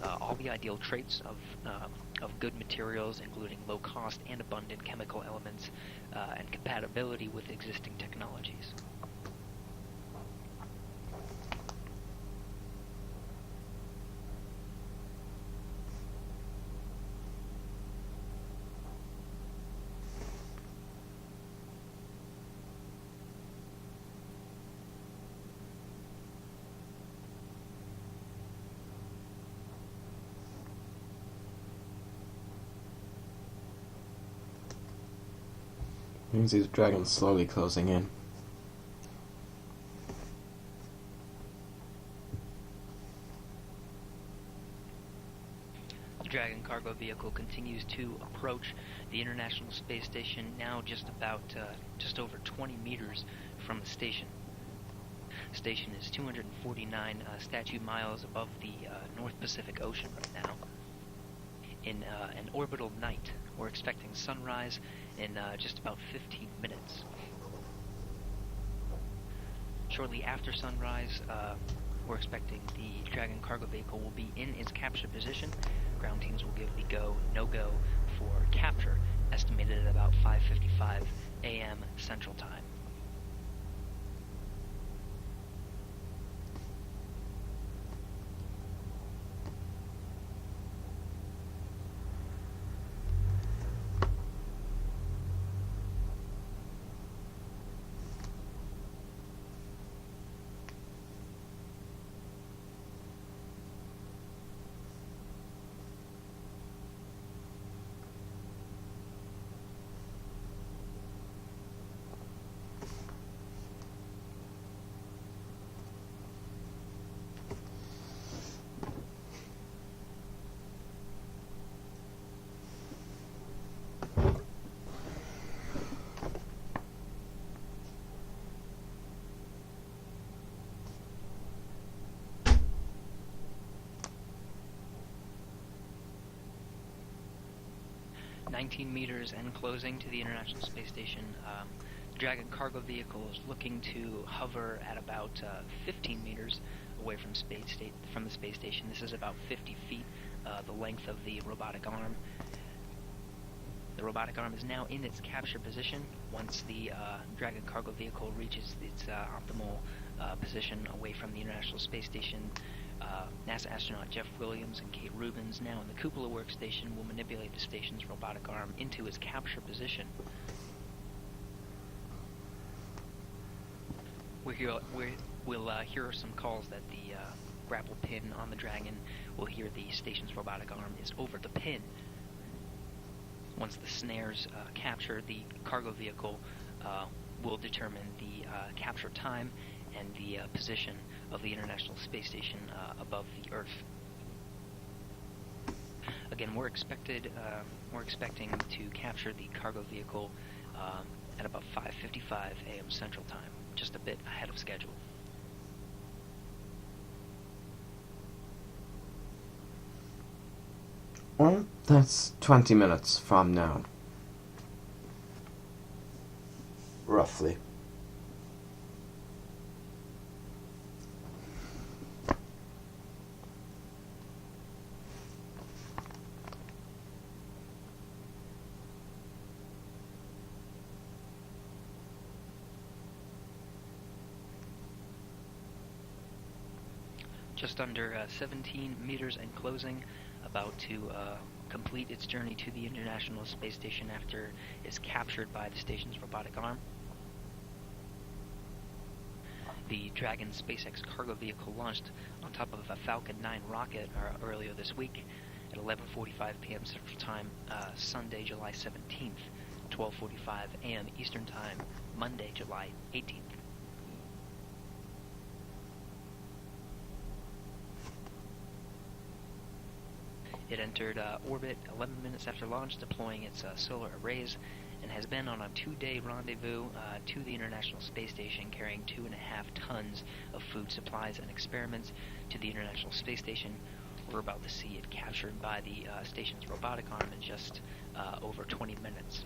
All the ideal traits of good materials, including low cost and abundant chemical elements, and compatibility with existing technologies. You can see the dragon slowly closing in. The Dragon cargo vehicle continues to approach the International Space Station, now just over 20 meters from the station. The station is 249 statute miles above the North Pacific Ocean right now. In an orbital night, we're expecting sunrise in just about 15 minutes. Shortly after sunrise, we're expecting the Dragon cargo vehicle will be in its capture position. Ground teams will give the go, no-go for capture, estimated at about 5:55 a.m. Central Time. "19 meters and closing to the International Space Station. The Dragon cargo vehicle is looking to hover at about 15 meters away from the space station. This is about 50 feet, the length of the robotic arm. The robotic arm is now in its capture position. Once the Dragon cargo vehicle reaches its optimal position away from the International Space Station, NASA astronaut Jeff Williams and Kate Rubins, now in the cupola workstation, will manipulate the station's robotic arm into its capture position. We'll hear some calls that the grapple pin on the Dragon will hear the station's robotic arm is over the pin. Once the snares capture the cargo vehicle, will determine the capture time and the position of the International Space Station above the Earth. Again, we're expecting to capture the cargo vehicle at about 5:55 a.m. Central Time, just a bit ahead of schedule. Well, that's 20 minutes from now. Roughly. Just under 17 meters and closing, about to complete its journey to the International Space Station after it's captured by the station's robotic arm. The Dragon SpaceX cargo vehicle launched on top of a Falcon 9 rocket earlier this week at 11:45 p.m. Central Time, Sunday, July 17th, 12:45 a.m. Eastern Time, Monday, July 18th. It entered orbit 11 minutes after launch, deploying its solar arrays, and has been on a 2-day rendezvous to the International Space Station, carrying 2.5 tons of food supplies and experiments to the International Space Station. We're about to see it captured by the station's robotic arm in just over 20 minutes.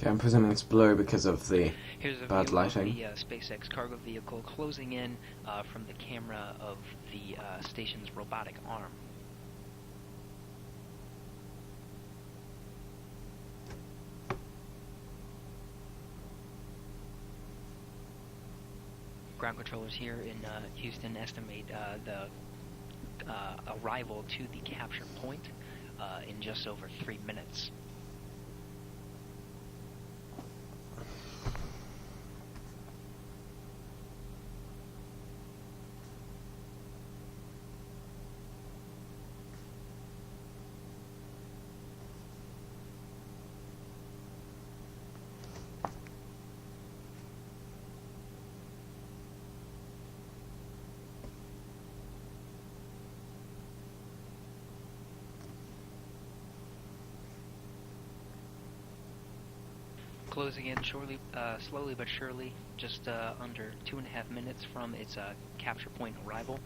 Okay, I'm presuming it's blurry because of the Here's a bad view lighting. of the SpaceX cargo vehicle closing in from the camera of the station's robotic arm. Ground controllers here in Houston estimate the arrival to the capture point in just over 3 minutes. Closing in slowly but surely, just under 2.5 minutes from its capture point arrival.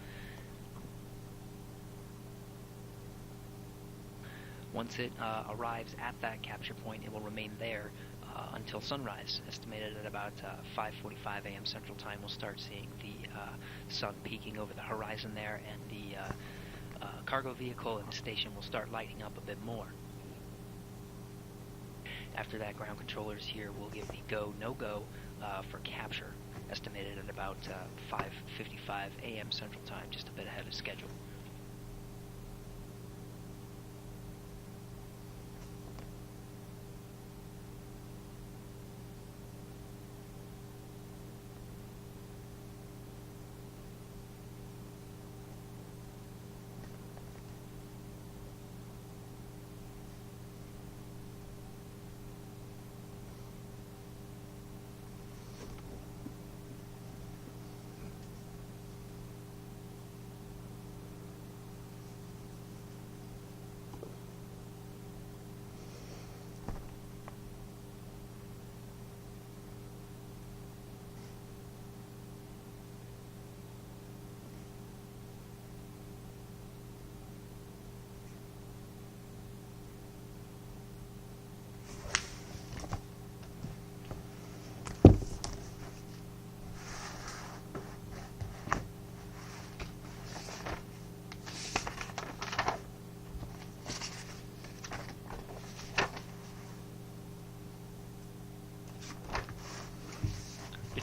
Once it arrives at that capture point, it will remain there until sunrise, estimated at about 5:45 a.m. Central Time. We'll start seeing the sun peeking over the horizon there, and the cargo vehicle and the station will start lighting up a bit more. After that, ground controllers here will give the go, no-go for capture, estimated at about 5:55 a.m. Central Time, just a bit ahead of schedule.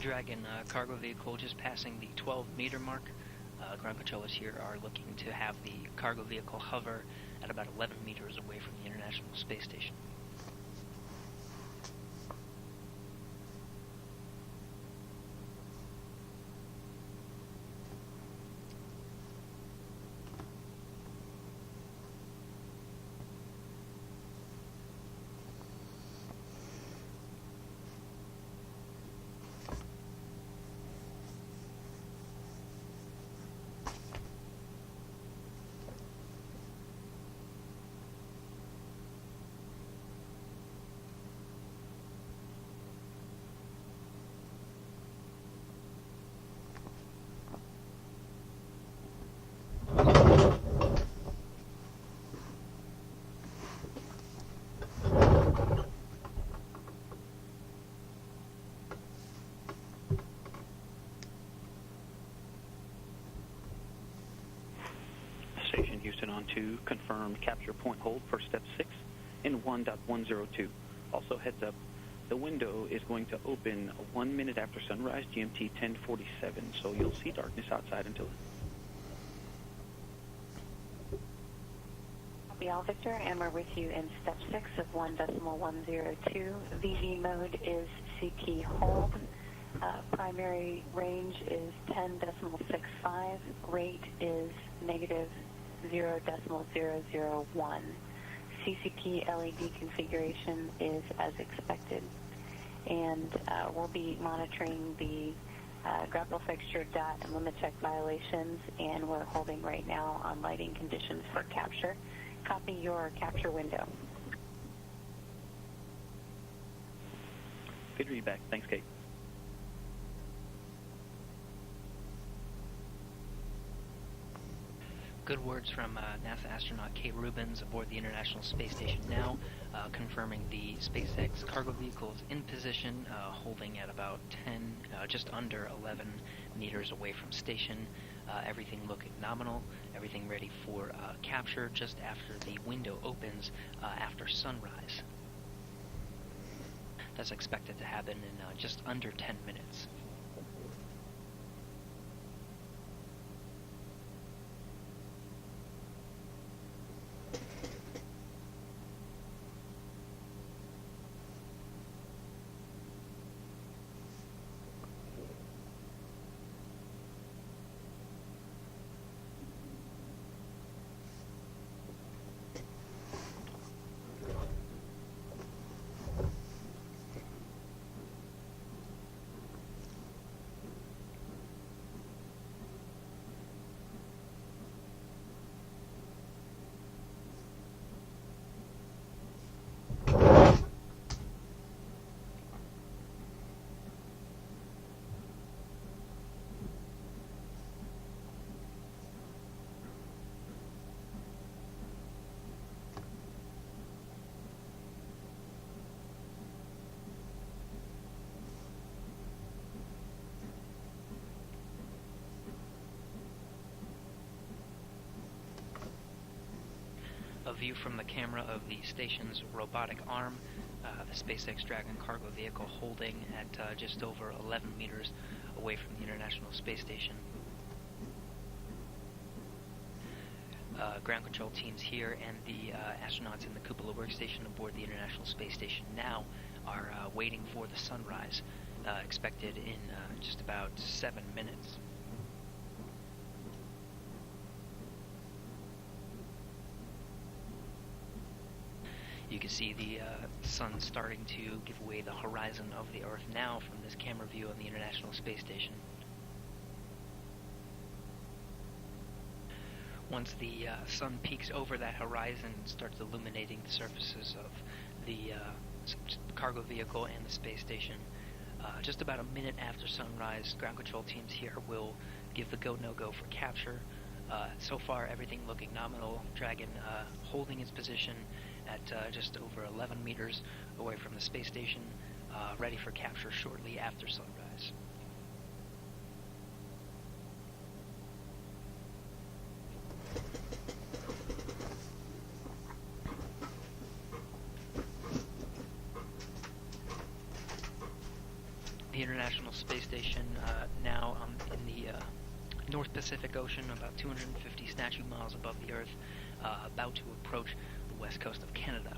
Dragon cargo vehicle just passing the 12-meter mark. Ground controllers here are looking to have the cargo vehicle hover at about 11 meters away from the International Space Station. Station Houston on 2, confirm capture point hold for step 6 in 1.102. Also heads up, the window is going to open 1 minute after sunrise, GMT 10:47, so you'll see darkness outside until then. Copy all, Victor, and we're with you in step 6 of 1.102. VV mode is CT hold. Primary range is 10.65. Rate is negative 0.001. CCP LED configuration is as expected. And we'll be monitoring the Grapple fixture dot and limit check violations, and we're holding right now on lighting conditions for capture. Copy your capture window. Good read back. Thanks, Kate. Good words from NASA astronaut Kate Rubins aboard the International Space Station now, confirming the SpaceX cargo vehicle is in position, holding at about 10, just under 11 meters away from station. Everything looking nominal, everything ready for capture just after the window opens after sunrise. That's expected to happen in just under 10 minutes. view from the camera of the station's robotic arm, the SpaceX Dragon cargo vehicle holding at just over 11 meters away from the International Space Station. Ground control teams here and the astronauts in the cupola workstation aboard the International Space Station now are waiting for the sunrise, expected in just about 7 minutes. You can see the sun starting to give away the horizon of the Earth now from this camera view on the International Space Station. Once the sun peaks over that horizon and starts illuminating the surfaces of the cargo vehicle and the space station, just about a minute after sunrise, ground control teams here will give the go-no-go for capture. So far, everything looking nominal. Dragon holding its position at just over 11 meters away from the space station, ready for capture shortly after sunrise. The International Space Station now in the North Pacific Ocean, about 250 statute miles above the Earth, about to approach the west coast of Canada.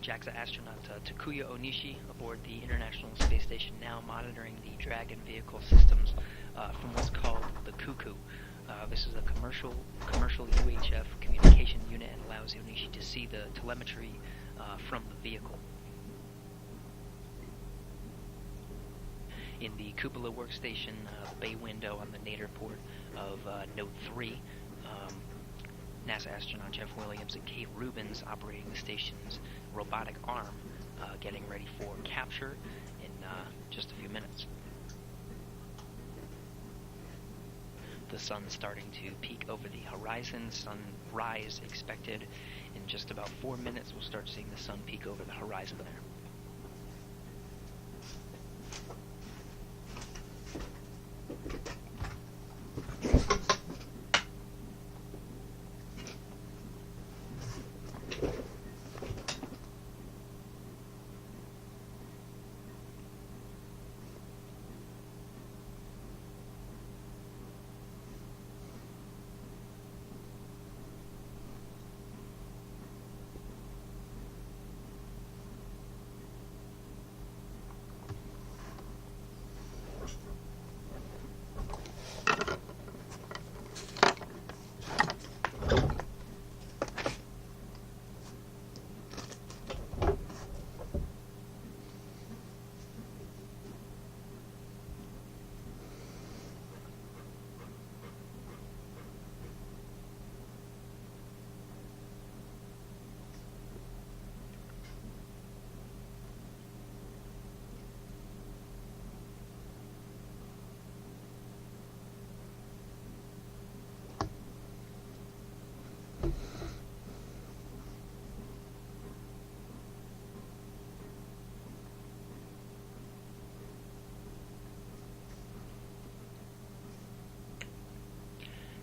JAXA astronaut Takuya Onishi aboard the International Space Station now monitoring the Dragon vehicle systems from what's called the Cuckoo. This is a commercial UHF communication unit and allows Onishi to see the telemetry from the vehicle. In the cupola workstation, the bay window on the nadir port of Note 3, NASA astronaut Jeff Williams and Kate Rubins operating the station's robotic arm, getting ready for capture in just a few minutes. The sun's starting to peek over the horizon. Sunrise expected in just about 4 minutes. We'll start seeing the sun peek over the horizon there.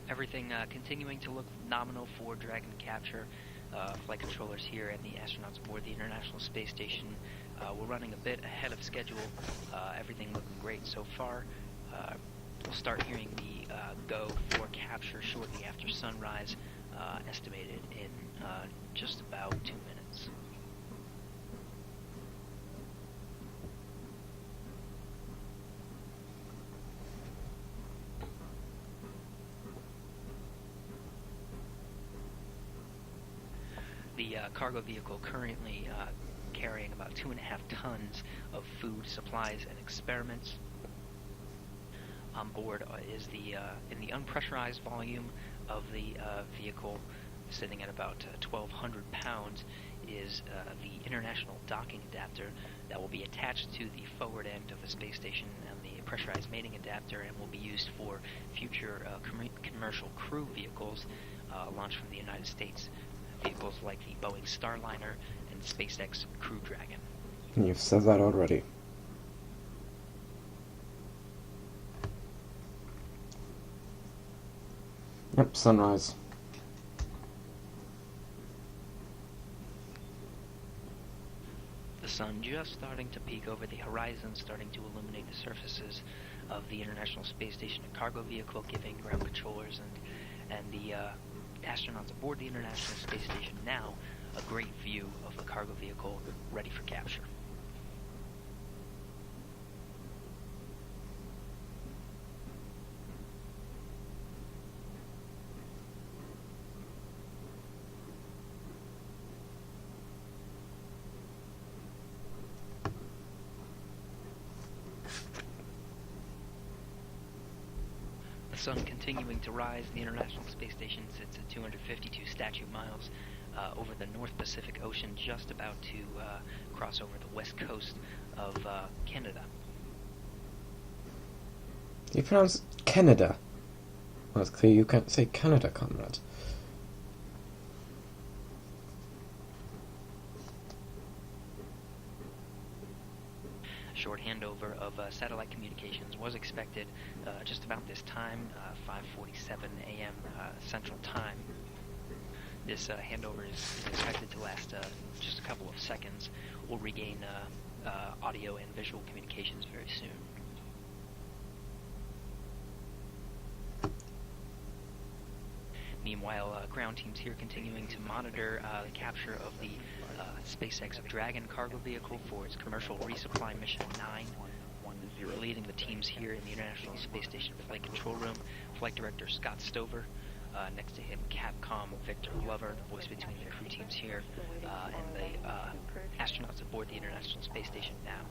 Everything continuing to look nominal for Dragon capture. Flight controllers here and the astronauts aboard the International Space Station we're running a bit ahead of schedule. Everything looking great so far. We'll start hearing the go for capture shortly after sunrise, estimated in just about 2 minutes. The cargo vehicle currently carrying about 2.5 tons of food, supplies, and experiments. On board is in the unpressurized volume of the vehicle, sitting at about 1,200 pounds, is the international docking adapter that will be attached to the forward end of the space station and the pressurized mating adapter and will be used for future commercial crew vehicles launched from the United States. Vehicles like the Boeing Starliner and SpaceX Crew Dragon. You've said that already. Yep, sunrise. The sun just starting to peek over the horizon, starting to illuminate the surfaces of the International Space Station and cargo vehicle, giving ground controllers and the astronauts aboard the International Space Station now a great view of the cargo vehicle ready for capture. The sun continuing to rise, the International Space Station sits at 252 statute miles over the North Pacific Ocean, just about to cross over the west coast of Canada. You pronounce Canada. Well, it's clear you can't say Canada, comrade. Short handover of satellite communications was expected just about this time, 5:47 a.m. Central Time. This handover is expected to last just a couple of seconds. We'll regain audio and visual communications very soon. Meanwhile, ground teams here continuing to monitor the capture of the SpaceX Dragon cargo vehicle for its commercial resupply mission 9. Leading the teams here in the International Space Station Flight Control Room, Flight Director Scott Stover. Next to him, Capcom Victor Glover, the voice between the crew teams here, and the astronauts aboard the International Space Station now.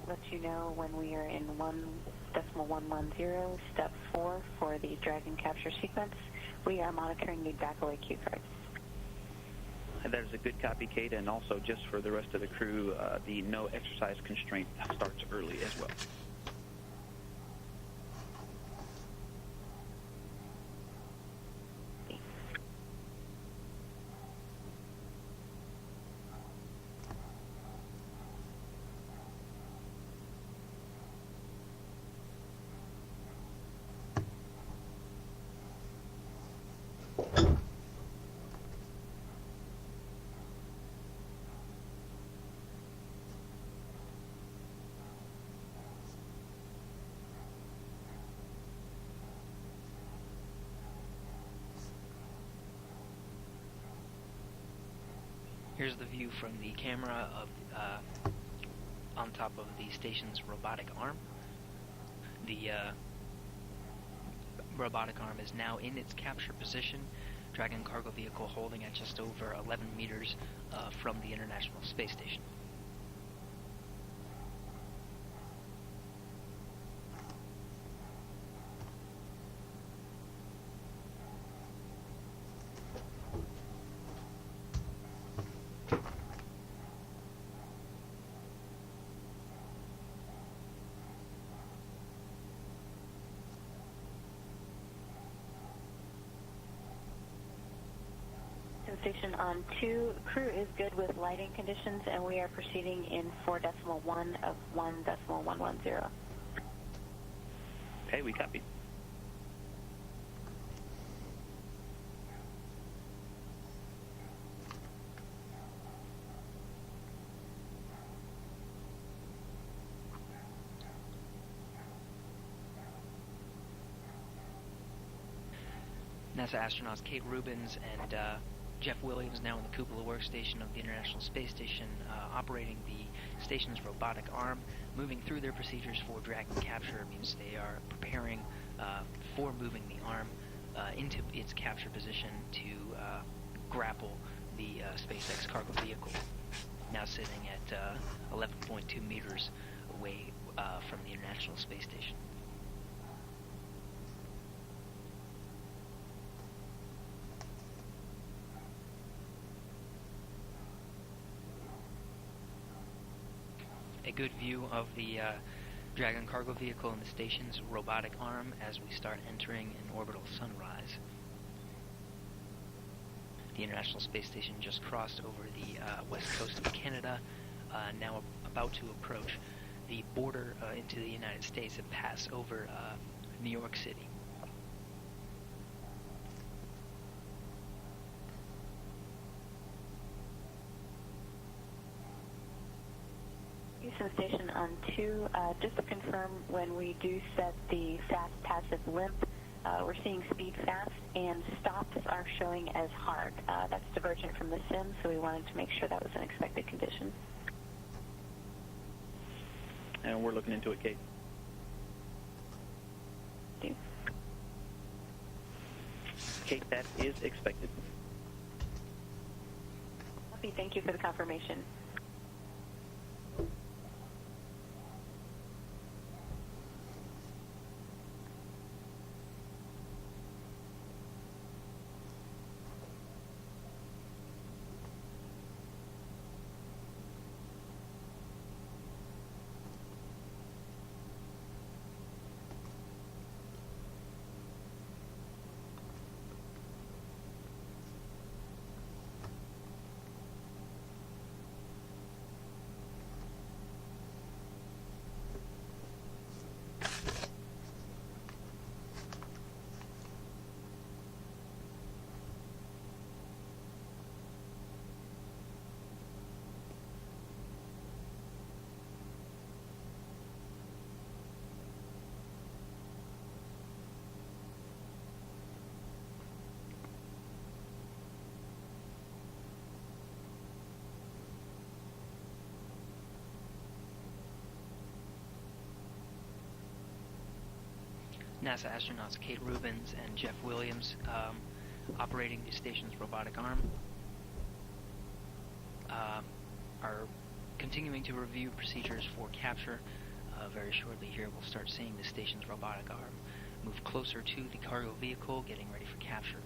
We'll let you know when we are in 1.110, step 4 for the Dragon capture sequence. We are monitoring the Grapple AQ cards. That is a good copy, Kate, and also just for the rest of the crew, the no exercise constraint starts early as well. Here's the view from the camera of on top of the station's robotic arm. The robotic arm is now in its capture position. Dragon cargo vehicle holding at just over 11 meters from the International Space Station. Station on 2, crew is good with lighting conditions, and we are proceeding in 4.1 of 1.110. Okay, we copy. NASA astronauts Kate Rubins and Jeff Williams now in the cupola workstation of the International Space Station, operating the station's robotic arm, moving through their procedures for Dragon capture. Means they are preparing for moving the arm into its capture position to grapple the SpaceX cargo vehicle, now sitting at 11.2 meters away from the International Space Station. A good view of the Dragon cargo vehicle in the station's robotic arm as we start entering an orbital sunrise. The International Space Station just crossed over the west coast of Canada, now about to approach the border into the United States and pass over New York City. Houston Station on 2, just to confirm, when we do set the fast passive limp, we're seeing speed fast and stops are showing as hard. That's divergent from the sim, so we wanted to make sure that was an expected condition. And we're looking into it, Kate. Thank you. Kate, that is expected. Copy. Thank you for the confirmation. NASA astronauts Kate Rubins and Jeff Williams operating the station's robotic arm are continuing to review procedures for capture. Very shortly here we'll start seeing the station's robotic arm move closer to the cargo vehicle, getting ready for capture.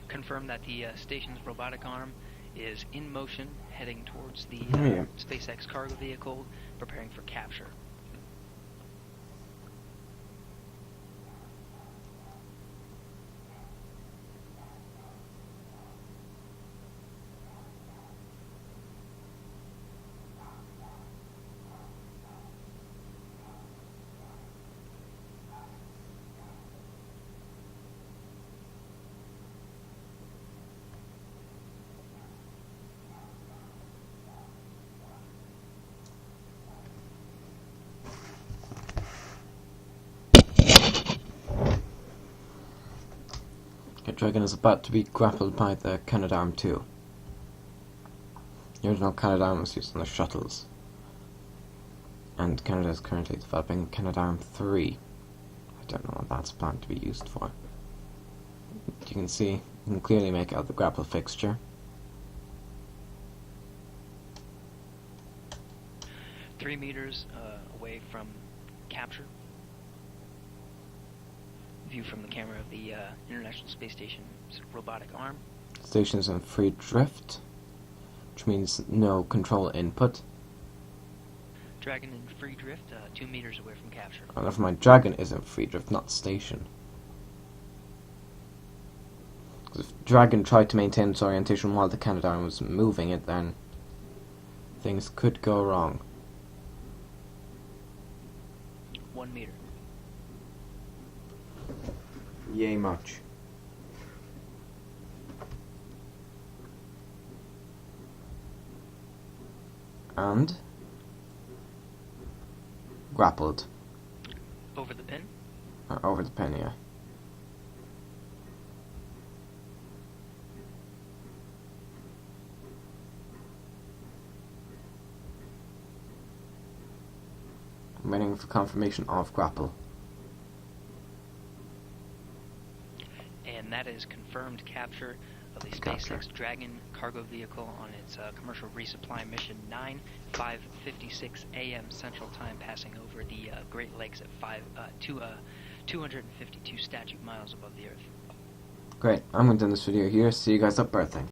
Confirm that the station's robotic arm is in motion, heading towards the SpaceX cargo vehicle, preparing for capture. Dragon is about to be grappled by the Canadarm2. The original Canadarm was used on the shuttles, and Canada is currently developing Canadarm3. I don't know what that's planned to be used for. You can see, you can clearly make out the grapple fixture. Three meters away from capture. View from the camera of the International Space Station's robotic arm. The station is in free drift, which means no control input. Dragon in free drift, 2 meters away from capture. Oh, never mind, Dragon is in free drift, not station. If Dragon tried to maintain its orientation while the Canadarm was moving it, then things could go wrong. 1 meter. Yay much. And grappled. Over the pin. Over the pin, yeah. I'm waiting for confirmation of grapple. And that is confirmed capture of the Capture. SpaceX Dragon cargo vehicle on its commercial resupply mission 9, 5:56 a.m. Central Time, passing over the Great Lakes at 252 statute miles above the Earth. Great, I'm going to end this video here. See you guys up berthing.